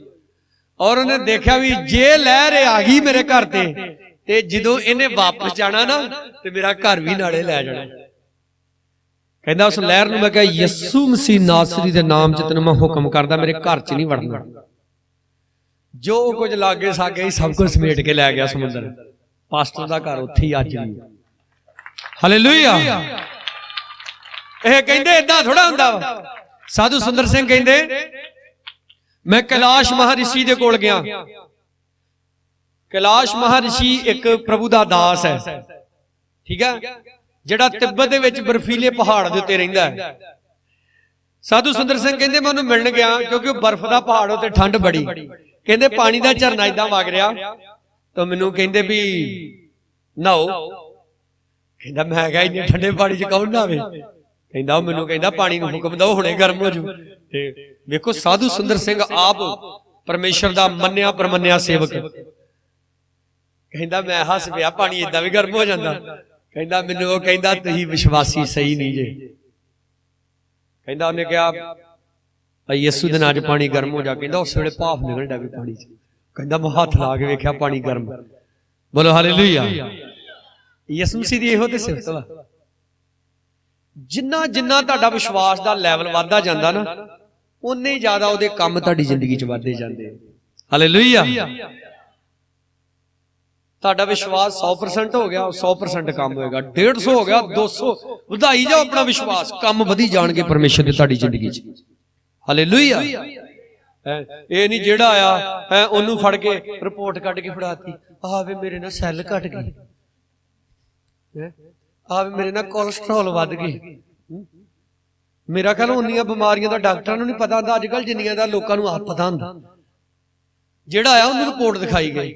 और उन्हें देखा भी जे लहर आ गई मेरे घर ते जदों इन्हें वापस जाना ना ते मेरा घर भी नाले लै जाना। कहंदा उस लहर नूं मैं कहा यीशु मसीह नासरी दे नाम च तैनूं मैं हुक्म करदा, मेरे घर च नहीं वड़ना। जो कुछ लागे सागे सब कुछ समेट के लै गया समुंदर। पास्टर दा घर उत्थे ही अज भी। हालेलुया। ਇਹ ਕਹਿੰਦੇ ਇਦਾਂ ਥੋੜਾ ਹੁੰਦਾ ਵਾ। ਸਾਧੂ ਸੁੰਦਰ ਸਿੰਘ ਕਹਿੰਦੇ ਮੈਂ ਕੈਲਾਸ਼ ਮਹਾਰਿਸ਼ੀ ਦੇ ਕੋਲ ਗਿਆ। ਕੈਲਾਸ਼ ਮਹਾਰਿਸ਼ੀ ਇੱਕ ਪ੍ਰਭੂ ਦਾ ਦਾਸ ਹੈ, ਠੀਕ ਹੈ, ਜਿਹੜਾ ਤਿੱਬਤ ਦੇ ਵਿੱਚ ਬਰਫੀਲੇ ਪਹਾੜ ਦੇ ਉੱਤੇ ਰਹਿੰਦਾ ਹੈ। ਸਾਧੂ ਸੁੰਦਰ ਸਿੰਘ ਕਹਿੰਦੇ ਮੈਂ ਉਹਨੂੰ ਮਿਲਣ ਗਿਆ, ਕਿਉਂਕਿ ਉਹ ਬਰਫ਼ ਦਾ ਪਹਾੜ ਉੱਤੇ ਠੰਡ ਬੜੀ। ਕਹਿੰਦੇ ਪਾਣੀ ਦਾ ਝਰਨਾ ਇਦਾਂ ਵਗ ਰਿਹਾ, ਤਾਂ ਮੈਨੂੰ ਕਹਿੰਦੇ ਵੀ ਨਹਾਓ। ਕਹਿੰਦਾ ਮੈਂ ਕਿਹਾ ਇੰਨੇ ਠੰਡੇ ਪਾਣੀ 'ਚ ਕੌਣ ਨਹਾਵੇ। ਕਹਿੰਦਾ ਉਹ ਮੈਨੂੰ ਕਹਿੰਦਾ ਪਾਣੀ ਨੂੰ ਹੁਕਮ ਦਿਓ ਹੁਣੇ ਗਰਮ ਹੋ ਜੂ। ਤੇ ਵੇਖੋ ਸਾਧੂ ਸੁੰਦਰ ਸਿੰਘ ਆਪ ਪਰਮੇਸ਼ਰ ਦਾ ਮੰਨਿਆ ਪਰਮੰਨਿਆ ਸੇਵਕ। ਕਹਿੰਦਾ ਮੈਂ ਹੱਸ ਪਿਆ, ਪਾਣੀ ਏਦਾਂ ਵੀ ਗਰਮ ਹੋ ਜਾਂਦਾ। ਕਹਿੰਦਾ ਮੈਨੂੰ ਉਹ ਕਹਿੰਦਾ ਤੁਸੀਂ ਵਿਸ਼ਵਾਸੀ ਸਹੀ ਨਹੀਂ ਜੇ। ਕਹਿੰਦਾ ਉਹਨੇ ਕਿਹਾ ਯਿਸੂ ਦੇ ਨਾਂ 'ਚ ਪਾਣੀ ਗਰਮ ਹੋ ਜਾ। ਕਹਿੰਦਾ ਉਸ ਵੇਲੇ ਭਾਫ ਨਿਕਲ ਡਿਆ ਵੀ ਪਾਣੀ 'ਚ। ਕਹਿੰਦਾ ਮੈਂ ਹੱਥ ਲਾ ਕੇ ਵੇਖਿਆ ਪਾਣੀ ਗਰਮ। ਬੋਲੋ ਹਾਲੇਲੂਇਆ। ਯਿਸੂ ਮਸੀਹ ਦੀ ਇਹੋ ਤੇ ਸਿਫਤ ਵਾ। ਜਿੰਨਾ ਜਿੰਨਾ ਤੁਹਾਡਾ ਵਿਸ਼ਵਾਸ ਦਾ ਲੈਵਲ ਵੱਧਦਾ ਜਾਂਦਾ ਨਾ, ਉਨੇ ਹੀ ਜ਼ਿਆਦਾ ਉਹਦੇ ਕੰਮ ਤੁਹਾਡੀ ਜ਼ਿੰਦਗੀ 'ਚ ਵੱਧਦੇ ਜਾਂਦੇ। ਹਾਲੇਲੂਇਆ। ਤੁਹਾਡਾ ਵਿਸ਼ਵਾਸ 100% ਹੋ ਗਿਆ, 100% ਕੰਮ ਹੋਏਗਾ। 150 ਹੋ ਗਿਆ, 200 ਵਧਾਈ ਜਾਓ ਆਪਣਾ ਵਿਸ਼ਵਾਸ, ਕੰਮ ਵਧੀ ਜਾਣਗੇ ਪਰਮੇਸ਼ਰ ਦੇ ਤੁਹਾਡੀ ਜ਼ਿੰਦਗੀ 'ਚ। ਹਾਲੇਲੂਇਆ। ਇਹ ਨਹੀਂ ਜਿਹੜਾ ਆਇਆ ਉਹਨੂੰ ਫੜ ਕੇ ਰਿਪੋਰਟ ਕੱਢ ਕੇ ਫੜਾਤੀ, ਆਹ ਵੇ ਮੇਰੇ ਨਾਲ ਸੈੱਲ ਘਟ ਗਏ, ਆਹ ਵੇ ਮੇਰੇ ਨਾਲ ਕੋਲੇਸਟ੍ਰੋਲ ਵੱਧ ਗਈ। ਮੇਰਾ ਖਿਆਲ ਉਨੀਆਂ ਬਿਮਾਰੀਆਂ ਦਾ ਡਾਕਟਰਾਂ ਨੂੰ ਨਹੀਂ ਪਤਾ ਹੁੰਦਾ ਅੱਜ ਕੱਲ ਜਿੰਨੀਆਂ ਦਾ ਲੋਕਾਂ ਨੂੰ ਆਪ ਪਤਾ ਹੁੰਦਾ। ਜਿਹੜਾ ਆਇਆ ਉਹਨੂੰ ਰਿਪੋਰਟ ਦਿਖਾਈ ਗਈ,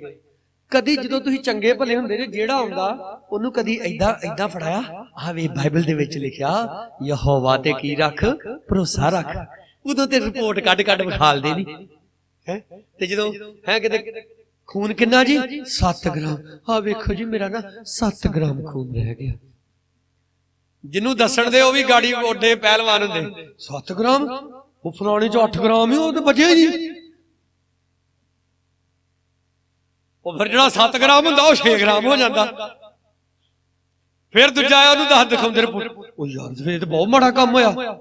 ਕਦੀ ਜਦੋਂ ਤੁਸੀਂ ਚੰਗੇ ਭਲੇ ਹੁੰਦੇ ਜੇ, ਜਿਹੜਾ ਆਉਂਦਾ ਉਹਨੂੰ ਕਦੀ ਏਦਾਂ ਫੜਾਇਆ, ਆ ਵੇ ਬਾਈਬਲ ਦੇ ਵਿੱਚ ਲਿਖਿਆ ਯਹੋਵਾ ਤੇ ਕੀ ਰੱਖ, ਭਰੋਸਾ ਰੱਖ। ਉਦੋਂ ਤੇ ਰਿਪੋਰਟ ਕੱਢ ਵਿਖਾਲਦੇ ਨਹੀਂ ਹੈ। ਤੇ ਜਦੋਂ ਹੈ ਕਿਤੇ ਖੂਨ ਕਿੰਨਾ ਜੀ, 7 ਗ੍ਰਾਮ, ਆ ਵੇਖੋ ਜੀ ਮੇਰਾ ਨਾ 7 ਗ੍ਰਾਮ ਖੂਨ ਰਹਿ ਗਿਆ। ਜਿਹਨੂੰ ਦੱਸਣ ਦੇ ਉਹ ਵੀ ਗਾੜੀ ਓਡੇ ਪਹਿਲਵਾਨ ਹੁੰਦੇ, 7 ਗ੍ਰਾਮ, ਉਹ ਫਲਾਣੇ ਚ 8 ਗ੍ਰਾਮ ਹੀ, ਉਹ ਤੇ ਬਚਿਆ ਹੀ ਨਹੀਂ। ਉਹ ਫਿਰ ਜਿਹੜਾ 7 ਗ੍ਰਾਮ ਹੁੰਦਾ ਉਹ 6 ਗ੍ਰਾਮ ਹੋ ਜਾਂਦਾ। ਫਿਰ ਦੂਜਾ ਆਇਆ, ਉਹਨੂੰ ਦੱਸ ਦਿਖਾਉਂਦੇ ਰਿਪੋਰਟ, ਉਹ ਯਾਰ ਇਹ ਤੇ ਬਹੁਤ ਮਾੜਾ ਕੰਮ ਹੋਇਆ,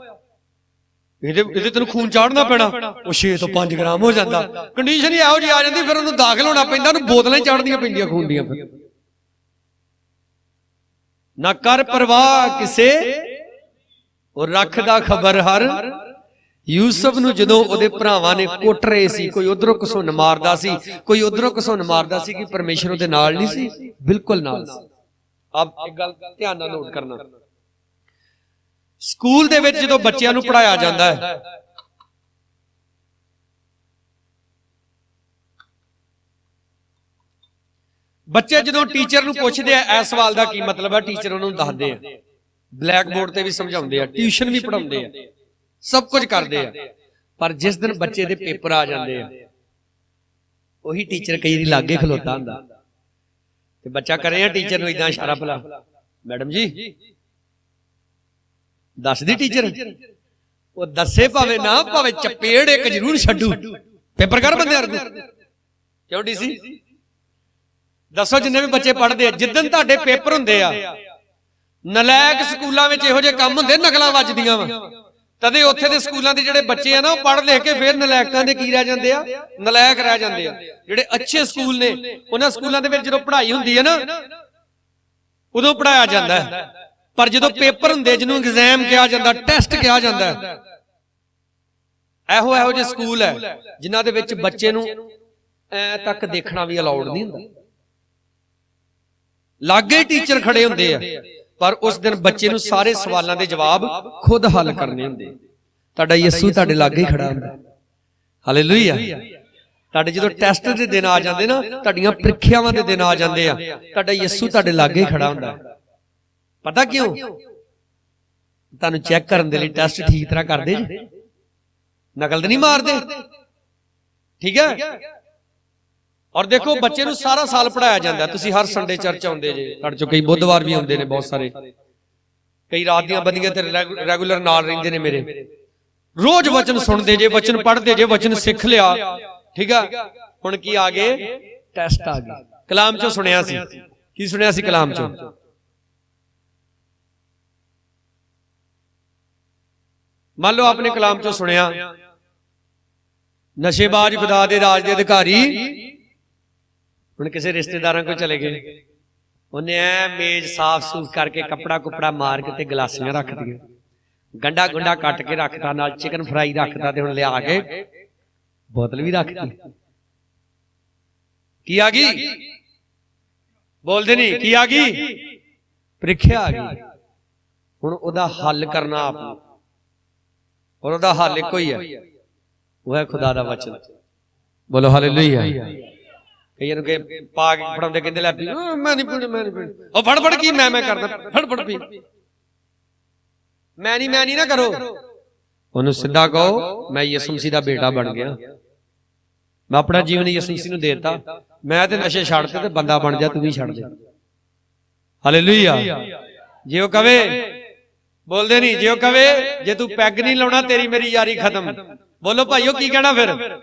ਇਹਦੇ ਤੈਨੂੰ ਖੂਨ ਚਾੜਨਾ ਪੈਣਾ। ਉਹ 6 ਤੋਂ 5 ਗ੍ਰਾਮ ਹੋ ਜਾਂਦਾ। ਕੰਡੀਸ਼ਨ ਹੀ ਇਹੋ ਜਿਹੀ ਆ ਜਾਂਦੀ, ਫਿਰ ਉਹਨੂੰ ਦਾਖਲ ਹੋਣਾ ਪੈਂਦਾ, ਉਹਨੂੰ ਬੋਤਲਾਂ ਹੀ ਚਾੜਨੀਆਂ ਪੈਂਦੀਆਂ ਖੂਨ ਦੀਆਂ। ਫਿਰ ਨਾ ਕਰ ਪਰਵਾਹ ਕਿਸੇ, ਉਹ ਰੱਖਦਾ ਖਬਰ ਹਰ। ਯੂਸਫ ਨੂੰ ਜਦੋਂ ਉਹਦੇ ਭਰਾਵਾਂ ਨੇ ਕੁੱਟ ਰਹੇ ਸੀ, ਕੋਈ ਉਧਰੋਂ ਘਸੁੰਨ ਮਾਰਦਾ ਸੀ, ਕੋਈ ਉਧਰੋਂ ਘਸੁੰਨ ਮਾਰਦਾ ਸੀ, ਕਿ ਪਰਮੇਸ਼ਰ ਉਹਦੇ ਨਾਲ ਨਹੀਂ ਸੀ, ਬਿਲਕੁਲ ਨਾਲ ਸੀ। ਆਪ ਇੱਕ ਗੱਲ ਧਿਆਨ ਨਾਲ ਨੋਟ ਕਰਨਾ, ਸਕੂਲ ਦੇ ਵਿੱਚ ਜਦੋਂ ਬੱਚਿਆਂ ਨੂੰ ਪੜ੍ਹਾਇਆ ਜਾਂਦਾ ਹੈ, ਬੱਚੇ ਜਦੋਂ ਟੀਚਰ ਨੂੰ ਪੁੱਛਦੇ ਆ ਇਸ ਸਵਾਲ ਦਾ ਕੀ ਮਤਲਬ ਹੈ, ਟੀਚਰ ਉਹਨਾਂ ਨੂੰ ਦੱਸਦੇ ਆ, ਬਲੈਕ ਬੋਰਡ ਤੇ ਵੀ ਸਮਝਾਉਂਦੇ ਆ, ਟਿਊਸ਼ਨ ਵੀ ਪੜਾਉਂਦੇ ਆ, ਸਭ ਕੁਝ ਕਰਦੇ ਆ। ਪਰ ਜਿਸ ਦਿਨ ਬੱਚੇ ਦੇ ਪੇਪਰ ਆ ਜਾਂਦੇ ਆ, ਉਹੀ ਟੀਚਰ ਕਈ ਵਾਰੀ ਲਾਗੇ ਖਲੋਤਾ ਹੁੰਦਾ ਤੇ ਬੱਚਾ ਕਰੇ ਆ ਟੀਚਰ ਨੂੰ ਇਦਾਂ ਇਸ਼ਾਰਾ, ਭਲਾ ਮੈਡਮ ਜੀ ਦੱਸਦੀ ਟੀਚਰ, ਉਹ ਦੱਸੇ ਭਾਵੇਂ ਨਾ ਭਾਵੇਂ, ਚਪੇੜ ਇੱਕ ਜ਼ਰੂਰ ਛੱਡੂ, ਪੇਪਰ ਕਰ ਬੰਦੇ ਅਰਗੂ। ਕਿਉਂ ਡੀਸੀ ਦੱਸੋ, ਜਿੰਨੇ ਵੀ ਬੱਚੇ ਪੜ੍ਹਦੇ ਆ, ਜਿੱਦਣ ਤੁਹਾਡੇ ਪੇਪਰ ਹੁੰਦੇ ਆ, ਨਲਾਇਕ ਸਕੂਲਾਂ ਵਿੱਚ ਇਹੋ ਜਿਹੇ ਕੰਮ ਹੁੰਦੇ, ਨਕਲਾਂ ਵੱਜਦੀਆਂ ਵਾ, ਤਦੇ ਉੱਥੇ ਦੇ ਸਕੂਲਾਂ ਦੇ ਜਿਹੜੇ ਬੱਚੇ ਆ ਨਾ, ਉਹ ਪੜ੍ਹ ਲਿਖ ਕੇ ਫਿਰ ਨਲਾਇਕਾਂ ਦੇ ਕੀ ਰਹਿ ਜਾਂਦੇ ਆ, ਨਲਾਇਕ ਰਹਿ ਜਾਂਦੇ ਆ। ਜਿਹੜੇ ਅੱਛੇ ਸਕੂਲ ਨੇ, ਉਹਨਾਂ ਸਕੂਲਾਂ ਦੇ ਵਿੱਚ ਜਦੋਂ ਪੜ੍ਹਾਈ ਹੁੰਦੀ ਹੈ ਨਾ, ਉਦੋਂ ਪੜ੍ਹਾਇਆ ਜਾਂਦਾ ਹੈ। ਪਰ ਜਦੋਂ ਪੇਪਰ ਹੁੰਦੇ, ਜਿਹਨੂੰ ਐਗਜ਼ਾਮ ਕਿਹਾ ਜਾਂਦਾ, ਟੈਸਟ ਕਿਹਾ ਜਾਂਦਾ, ਇਹੋ ਜਿਹੇ ਸਕੂਲ ਹੈ ਜਿਨ੍ਹਾਂ ਦੇ ਵਿੱਚ ਬੱਚੇ ਨੂੰ ਐ ਤੱਕ ਦੇਖਣਾ ਵੀ ਅਲਾਉਡ ਨਹੀਂ ਹੁੰਦਾ। ਲਾਗੇ ਟੀਚਰ ਖੜੇ ਹੁੰਦੇ ਆ, ਪਰ ਉਸ ਦਿਨ ਬੱਚੇ ਨੂੰ ਸਾਰੇ ਸਵਾਲਾਂ ਦੇ ਜਵਾਬ ਖੁਦ ਹੱਲ ਕਰਨੇ ਹੁੰਦੇ। ਤੁਹਾਡਾ ਯਿਸੂ ਤੁਹਾਡੇ ਲਾਗੇ ਹੀ ਖੜਾ ਹੁੰਦਾ। ਹਾਲੇਲੂਇਆ। ਤੁਹਾਡੇ ਜਦੋਂ ਟੈਸਟ ਦੇ ਦਿਨ ਆ ਜਾਂਦੇ ਨਾ, ਤੁਹਾਡੀਆਂ ਪ੍ਰੀਖਿਆਵਾਂ ਦੇ ਦਿਨ ਆ ਜਾਂਦੇ ਆ, ਤੁਹਾਡਾ ਯਿਸੂ ਤੁਹਾਡੇ ਲਾਗੇ ਹੀ ਖੜਾ ਹੁੰਦਾ। ਪਤਾ ਕਿਉਂ? ਤੁਹਾਨੂੰ ਚੈੱਕ ਕਰਨ ਦੇ ਲਈ ਟੈਸਟ ਠੀਕ ਤਰ੍ਹਾਂ ਕਰਦੇ ਜੀ, ਨਕਲ ਤੇ ਨਹੀਂ ਮਾਰਦੇ, ਠੀਕ ਹੈ। ਔਰ ਦੇਖੋ, ਬੱਚੇ ਨੂੰ ਸਾਰਾ ਸਾਲ ਪੜਾਇਆ ਜਾਂਦਾ। ਤੁਸੀਂ ਹਰ ਸੰਡੇ ਚਰਚ ਆਉਂਦੇ ਜੇ, ਤੁਹਾਡੇ ਚੋਂ ਕਈ ਬੁੱਧਵਾਰ ਵੀ ਆਉਂਦੇ ਨੇ, ਬਹੁਤ ਸਾਰੇ, ਕਈ ਰਾਤ ਦੀਆਂ ਬੰਦੀਆਂ ਤੇ ਰੈਗੂਲਰ ਨਾਲ ਰਹਿੰਦੇ ਨੇ ਮੇਰੇ, ਰੋਜ਼ ਵਚਨ ਸੁਣਦੇ ਜੇ, ਵਚਨ ਪੜ੍ਹਦੇ ਜੇ, ਵਚਨ ਸਿੱਖ ਲਿਆ, ਠੀਕ ਆ। ਹੁਣ ਕੀ ਆ ਗਏ? ਟੈਸਟ ਆ ਗਏ। ਕਲਾਮ ਚੋਂ ਸੁਣਿਆ ਸੀ, ਕੀ ਸੁਣਿਆ ਸੀ ਕਲਾਮ ਚੋਂ? ਮੰਨ ਲਓ ਆਪਨੇ ਕਲਾਮ ਚੋਂ ਸੁਣਿਆ, ਨਸ਼ੇਬਾਜ਼ ਖੁਦਾ ਦੇ ਰਾਜ ਦੇ ਅਧਿਕਾਰੀ ਹੁਣ ਕਿਸੇ ਰਿਸ਼ਤੇਦਾਰਾਂ ਕੋਲ ਚਲੇ ਗਏ, ਉਹਨੇ ਐ ਮੇਜ਼ ਸਾਫ਼ ਸੂਫ ਕਰਕੇ, ਕੱਪੜਾ ਕੁਪੜਾ ਮਾਰ ਕੇ ਤੇ ਗਲਾਸੀਆਂ ਰੱਖਦੀਆਂ, ਗੰਡਾ ਗੁੰਡਾ ਕੱਟ ਕੇ ਰੱਖਤਾ, ਨਾਲ ਚਿਕਨ ਫਰਾਈ ਰੱਖਤਾ, ਤੇ ਹੁਣ ਲਿਆ ਕੇ ਬੋਤਲ ਵੀ ਰੱਖਤੀ। ਕੀ ਆ ਗਈ? ਬੋਲਦੇ ਨਹੀਂ, ਕੀ ਆ ਗਈ? ਪ੍ਰੀਖਿਆ ਆ ਗਈ। ਹੁਣ ਉਹਦਾ ਹੱਲ ਕਰਨਾ ਆਪ ਨੂੰ, ਔਰ ਉਹਦਾ ਹੱਲ ਇੱਕੋ ਹੀ ਹੈ, ਉਹ ਹੈ ਖੁਦਾ ਦਾ ਵਚਨ। ਬੋਲੋ ਹਾਲੇਲੂਇਆ। ਕਈਆਂ ਨੂੰ ਕਿ ਪਾ ਕੇ ਫੜਾਉਂਦੇ, ਕਹਿੰਦੇ ਲੈ ਪੀ, ਮੈਂ ਨਹੀਂ ਪੀਣੀ, ਮੈਂ ਨਹੀਂ ਪੀਣੀ। ਉਹ ਫੜ ਫੜ ਕੀ ਮੈਂ ਕਰਦਾ, ਫੜ ਫੜ ਪੀ, ਮੈਂ ਨਹੀਂ ਨਾ ਕਰੋ। ਉਹਨੂੰ ਸਿੱਧਾ ਕਹੋ, ਮੈਂ ਯਿਸੂ ਮਸੀਹ ਦਾ ਬੇਟਾ ਬਣ ਗਿਆ, ਮੈਂ ਆਪਣਾ ਜੀਵਨ ਯਿਸੂ ਮਸੀਹ ਨੂੰ ਦੇ ਦਿੱਤਾ, ਮੈਂ ਤੇ ਨਸ਼ੇ ਛੱਡਤੇ, ਤੇ ਬੰਦਾ ਬਣ ਜਾ, ਤੂੰ ਵੀ ਛੱਡ ਦੇ। ਹਾਲੇਲੂਇਆ। ਜੇ ਉਹ ਕਵੇ, ਬੋਲਦੇ ਨਹੀਂ, ਜੇ ਉਹ ਕਵੇ ਜੇ ਤੂੰ ਪੈਗ ਨਹੀਂ ਲਾਉਣਾ, ਤੇਰੀ ਮੇਰੀ ਯਾਰੀ ਖਤਮ, ਬੋਲੋ ਭਾਈਓ ਕੀ ਕਹਿਣਾ ਫਿਰ?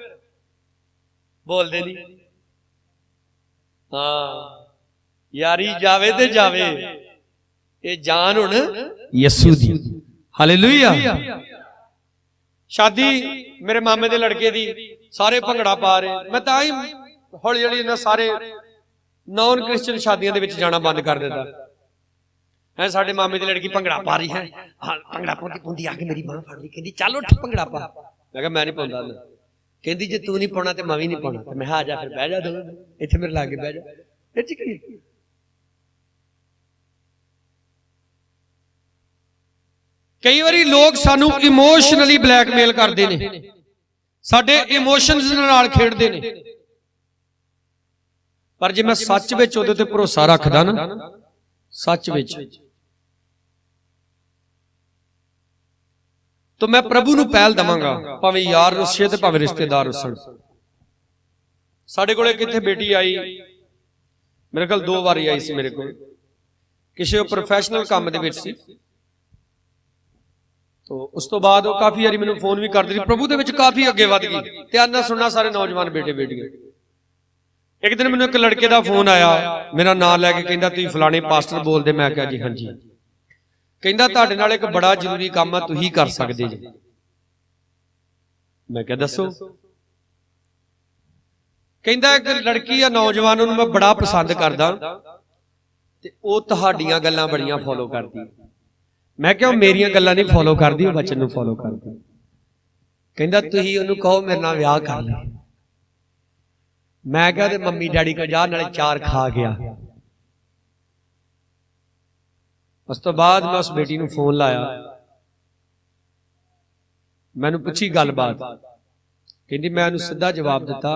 ਬੋਲਦੇ ਨਹੀਂ। ਹਾਂ, ਯਾਰੀ ਜਾਵੇ ਤੇ ਜਾਵੇ, ਇਹ ਜਾਨ ਹੁਣ ਯਿਸੂ ਦੀ। ਹਾਲੇਲੂਇਆ। ਸ਼ਾਦੀ ਮੇਰੇ ਮਾਮੇ ਦੇ ਲੜਕੇ ਦੀ, ਸਾਰੇ ਭੰਗੜਾ ਪਾ ਰਹੇ। ਮੈਂ ਤਾਂ ਹੀ ਹੌਲੀ ਹੌਲੀ ਇਹਨਾਂ ਸਾਰੇ ਨੌਨ ਕ੍ਰਿਸਚੀਅਨ ਸ਼ਾਦੀਆਂ ਦੇ ਵਿੱਚ ਜਾਣਾ ਬੰਦ ਕਰ ਦਿੱਤਾ ਹੈ। ਸਾਡੇ ਮਾਮੇ ਦੀ ਲੜਕੀ ਭੰਗੜਾ ਪਾ ਰਹੀ ਹੈ, ਭੰਗੜਾ ਪਾਉਂਦੀ ਆ ਕੇ ਮੇਰੀ ਬਾਂਹ ਫੜ ਲਈ, ਕਹਿੰਦੀ ਚੱਲ ਉੱਠ ਭੰਗੜਾ ਪਾ। ਮੈਂ ਕਿਹਾ ਮੈਂ ਨਹੀਂ ਪਾਉਂਦਾ। ਕਹਿੰਦੀ ਜੇ ਤੂੰ ਨਹੀਂ ਪਾਉਣਾ ਤੇ ਮੈਂ ਵੀ ਨਹੀਂ ਪਾਉਣਾ। ਤੇ ਮੈਂ ਕਿਹਾ ਆ ਜਾ ਫਿਰ, ਬਹਿ ਜਾ, ਦੋ ਇੱਥੇ ਮੇਰੇ ਲਾਗੇ ਬਹਿ ਜਾ। ਇਹ ਚ ਕੀ? ਕਈ ਵਾਰੀ ਲੋਕ ਸਾਨੂੰ ਇਮੋਸ਼ਨਲੀ ਬਲੈਕਮੇਲ ਕਰਦੇ ਨੇ, ਸਾਡੇ ਇਮੋਸ਼ਨਸ ਨਾਲ ਖੇਡਦੇ ਨੇ। पर जे मैं सच विच उहदे ते भरोसा रखदा ना, सच विच, तो मैं प्रभु नूं पहल दवांगा, भावें यार रुस्से ते भावें रिश्तेदार रुस्सण। साडे कोले किथे बेटी आई, मेरे ख्याल 2 वारी आई सी मेरे कोल, किसी प्रोफैशनल काम दे विच सी, तो उस तो बाद वो काफी बारी मैनूं फोन भी करदी रही, प्रभु दे विच काफी अगे वध गई। ध्यान नाल सुनना सारे नौजवान बेटे बेटियां। एक दिन मैनूं एक लड़के दा फोन आया, मेरा नाम लैके कहंदा तुसीं फलाणे पास्टर बोलदे, मैं कहा जी हाँ जी। कहंदा तुहाडे नाल एक बड़ा जरूरी काम है, तुसीं कर सकदे जी। मैं कहा दसो। कहंदा एक लड़की या नौजवान नूं मैं बड़ा पसंद करदा ते ओह तुहाडीआं गल्लां बड़ियां फॉलो करदी। मैं क्या मेरियां गल्लां नहीं फॉलो करदी, ओह बचन नूं फॉलो करदी। कहंदा तुसीं ओहनूं कहो मेरे नाल विआह कर ले। मैं क्या ते मम्मी डैडी को जा नाले 4 खा गया। उस तो बाद मैं उस बेटी नूं फोन लाया, मैनूं पुछी गलबात, कहंदी मैं उहनूं सीधा जवाब दिता,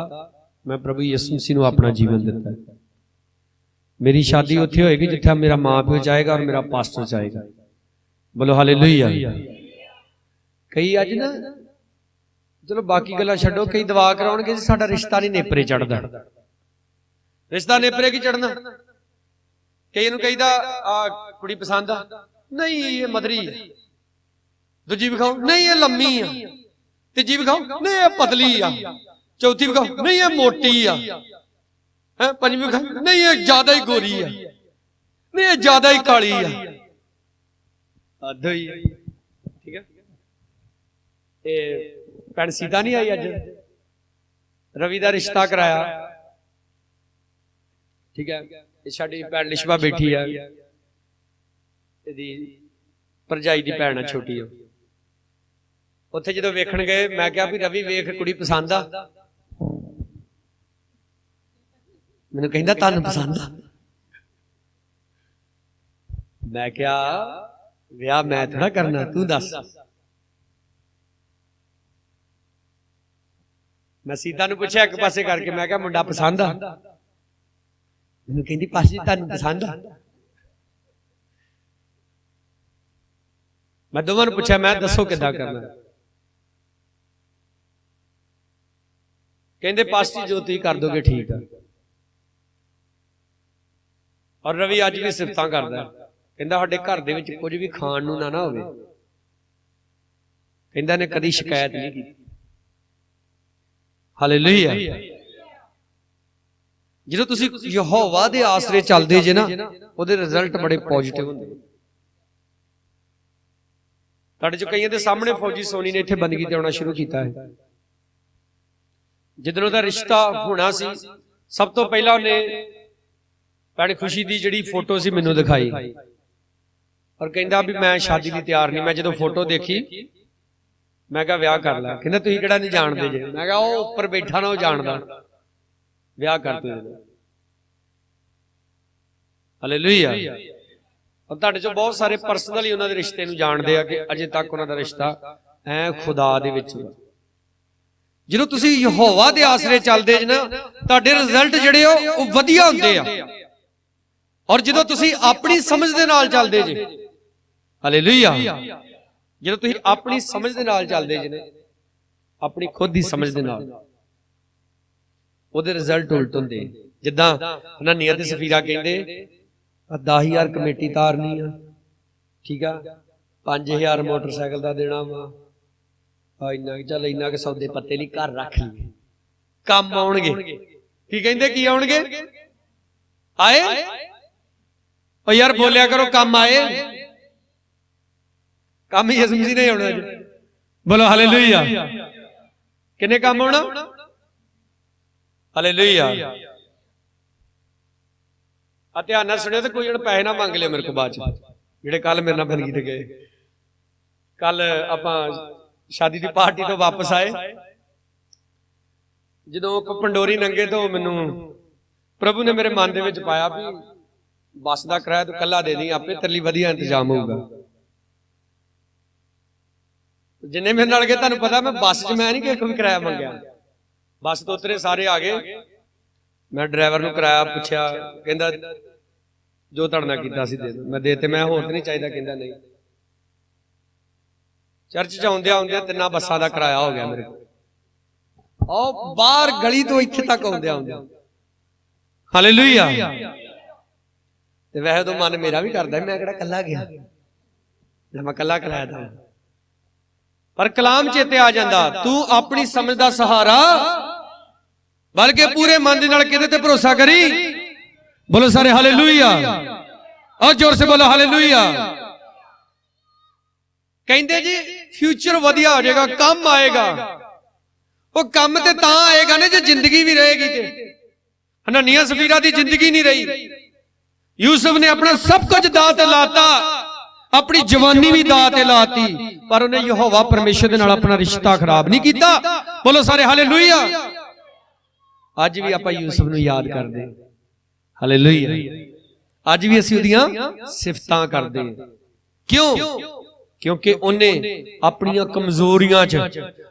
मैं प्रभु यीशु मसीह नूं अपना जीवन दिता है। मेरी शादी उत्थे होएगी जिथे मेरा मां प्यो चाहेगा और मेरा पास्टर चाहेगा। बोलो हालेलुया। कई अज ना चलो बाकी गल्लां छड्डो, कई दवा कराउणगे जी साडा रिश्ता नहीं नेपरे चढ़दा। रिश्ता नेपरे की चढ़ना? कई नूं कहीदा आ कुड़ी पसंद आ, नहीं ये मदरी है। दूजी विखाओ, नहीं ये लम्मी आ। तीजी विखाओ, नहीं ये पतली आ। चौथी विखाओ, नहीं ये मोटी आ। पंजवीं विखाओ, नहीं ये ज्यादा ही गोरी आ, नहीं ये ज्यादा ही काली आ। ठीक है। भैन सीता नहीं आई अज, रवि का रिश्ता कराया। ठीक है, साडी भैन लिशबा बैठी है, भरजाई की भैन है छोटी। उत्थे जो वेखण गए, मैं क्या भी रवि वेख कुड़ी पसंद आ। मैनूं कहंदा तुहानूं पसंद आ। मैं क्या विआह मैं थोड़ा करना, तू दस। मैं सीता नूं पुछया एक पासे करके, मैं क्या मुंडा पसंद आ? मैनूं कहंदी पास जी तुहानूं पसंद आ। मैं दोवां नूं पुछया, मैं दसो किद्दां करना? कहंदे पास्टर जो तुसीं कर दोगे ठीक है। और रवि अज भी सिफतां करदा, कहंदा साडे घर दे विच कुछ भी खाण नूं ना होवे, कहंदा ने कदी शिकायत नहीं की। हालेलुया। ਜਦੋਂ ਤੁਸੀਂ ਯਹੋਵਾ ਦੇ ਆਸਰੇ ਚੱਲਦੇ ਜੇ ਨਾ, ਉਹਦੇ ਰਿਜ਼ਲਟ ਬੜੇ ਪੋਜ਼ਿਟਿਵ ਹੁੰਦੇ। ਤੁਹਾਡੇ ਚੋਂ ਕਈਆਂ ਦੇ ਸਾਹਮਣੇ ਫੌਜੀ ਸੋਨੀ ਨੇ ਇੱਥੇ ਬੰਦਗੀ ਤੇ ਆਉਣਾ ਸ਼ੁਰੂ ਕੀਤਾ ਹੈ। ਜਿੱਦਣ ਉਹਦਾ ਰਿਸ਼ਤਾ ਹੋਣਾ ਸੀ, ਸਭ ਤੋਂ ਪਹਿਲਾਂ ਉਹਨੇ ਭੈਣ ਖੁਸ਼ੀ ਦੀ ਜਿਹੜੀ ਫੋਟੋ ਸੀ ਮੈਨੂੰ ਦਿਖਾਈ ਔਰ ਕਹਿੰਦਾ ਵੀ ਮੈਂ ਸ਼ਾਦੀ ਲਈ ਤਿਆਰ ਨਹੀਂ। ਮੈਂ ਜਦੋਂ ਫੋਟੋ ਦੇਖੀ, ਮੈਂ ਕਿਹਾ ਵਿਆਹ ਕਰ ਲੈ। ਕਹਿੰਦਾ ਤੁਸੀਂ ਕਿਹੜਾ ਨਹੀਂ ਜਾਣਦੇ ਜੇ? ਮੈਂ ਕਿਹਾ ਉਹ ਉੱਪਰ ਬੈਠਾ ਨਾ, ਉਹ ਜਾਣਦਾ। ਵਿਆਹ ਕਰ ਤੂੰ। ਹਾਲੇਲੂਇਆ। और तुहाडे चों बहुत सारे परसनली उन्हां दे रिश्ते नूं जाणदे आ कि अजे तक उन्हां दा रिश्ता ऐ खुदा दे विच। ਜਦੋਂ ਤੁਸੀਂ ਯਹੋਵਾ ਦੇ ਆਸਰੇ ਚੱਲਦੇ ਜੇ ਨਾ, ਤੁਹਾਡੇ ਰਿਜ਼ਲਟ ਜਿਹੜੇ ਉਹ ਵਧੀਆ ਹੁੰਦੇ ਆ। ਔਰ ਜਦੋਂ ਤੁਸੀਂ ਆਪਣੀ ਸਮਝ ਦੇ ਨਾਲ ਚੱਲਦੇ ਜੇ, ਹਾਲੇਲੂਇਆ, ਜਦੋਂ ਤੁਸੀਂ ਆਪਣੀ ਸਮਝ ਦੇ ਨਾਲ ਚੱਲਦੇ ਜੇ ਨਾ, ਆਪਣੀ ਖੁਦ ਦੀ ਸਮਝ ਦੇ ਨਾਲ, ਉਹਦੇ ਰਿਜ਼ਲਟ ਉਲਟ ਹੁੰਦੇ। ਜਿੱਦਾਂ ਹਨਨੀਆ ਤੇ ਸਫੀਰਾ ਕਹਿੰਦੇ 10,000 कमेटी तारनी है, ठीक है, 5,000 मोटरसाइकिल का देना वा, इन्ना चल इन्ना के सौदे पत्ते नहीं घर रख लिए, काम आउणगे। की कहंदे की आउणगे? आए ओ यार बोलिया करो, काम आए। काम ही यीशु मसीह ने आउणा जी। बोलो हालेलुया। किन्ने काम आउणा? हालेलुया। ध्यान नाल सुनियो, तो कोई जण पैसे ना मंग लियो मेरे को बाद जेडे कल मेरे नाल बनगी ते गए। कल आपां शादी की पार्टी तो वापस आए, जदों पंडोरी नंगे तो मैनू प्रभु ने मेरे मन दे विच पाया भी बस का किराया तू कल्ला दे दी, आपे तेरे लिए वधिया इंतजाम होगा। जिन्ने मेरे नाल गए, तुहानूं पता मैं बस च मैं नहीं किसी को भी किराया मंगया। बस तो उतरे सारे आ गए, मैं ड्राइवर नूं किराया पुछया, कहंदा जो तुहाडे नाल कीता सी दे दो। मैं देते, मैं होर नहीं चाहिए, कहंदा नहीं। चर्च च आउंदे आउंदे 3 बसां दा किराया हो गया मेरे को। ओ बाहर गली तो इत्थे तक आउंदे आउंदे। हालेलुया। ते वैसे तो मन मेरा भी करदा मैं किहड़ा कल्ला गया, मैं कल्ला किराया दा। पर कलाम चेते आ जांदा, तू अपनी समझ दा सहारा बल्कि पूरे मन दे नाल किहदे ते भरोसा करी। बोलो सारे हालेलुया, और जोर से बोलो हालेलुया। कहंदे जी फ्यूचर वधिया हो जाएगा, कम आएगा। वो कम ते तां आएगा ना जे जिंदगी भी रहेगी। ते हननिया सफीरा दी जिंदगी नहीं रही। यूसुफ ने अपना सब कुछ दां ते लाता, अपनी जवानी भी दां ते लाती, पर उन्हें यहोवा परमेश्वर दे नाल अपना रिश्ता खराब नहीं कीता। बोलो सारे हालेलुया। अज भी आपां यूसुफ नूं याद करदे, हालेलुया। अज भी असीं उहदियां सिफतां करदे। क्यों? क्योंकि उन्हें अपनी कमजोरियां च,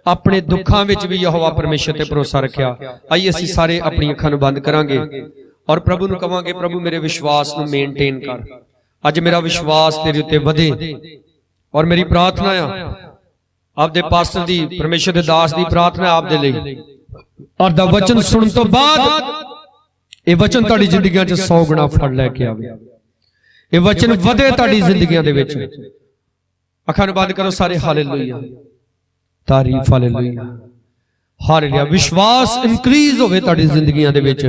अपने दुखां विच भी यहोवा परमेश्वर ते भरोसा रखिया। आइए असीं सारे अपनी अखां नूं बंद करांगे और प्रभु नूं कहांगे, प्रभु मेरे विश्वास नूं मेनटेन कर। अज मेरा विश्वास तेरे उत्ते वधे। और मेरी प्रार्थना आ, आपदे पास्टर दी, परमेश्वर दे दास दी प्रार्थना आपदे लई, और दा वचन सुनन तो बाद ये वचन तुहाडी जिंदगियां च 100 गुना फल लैके आवे। ये वचन वधे तुहाडी जिंदगियां दे विच। अखां नूं बंद करो सारे, हालेलुया, तारीफ, हालेलुया, हालेलुया। विश्वास इंक्रीज होवे तुहाडी जिंदगियां दे विच।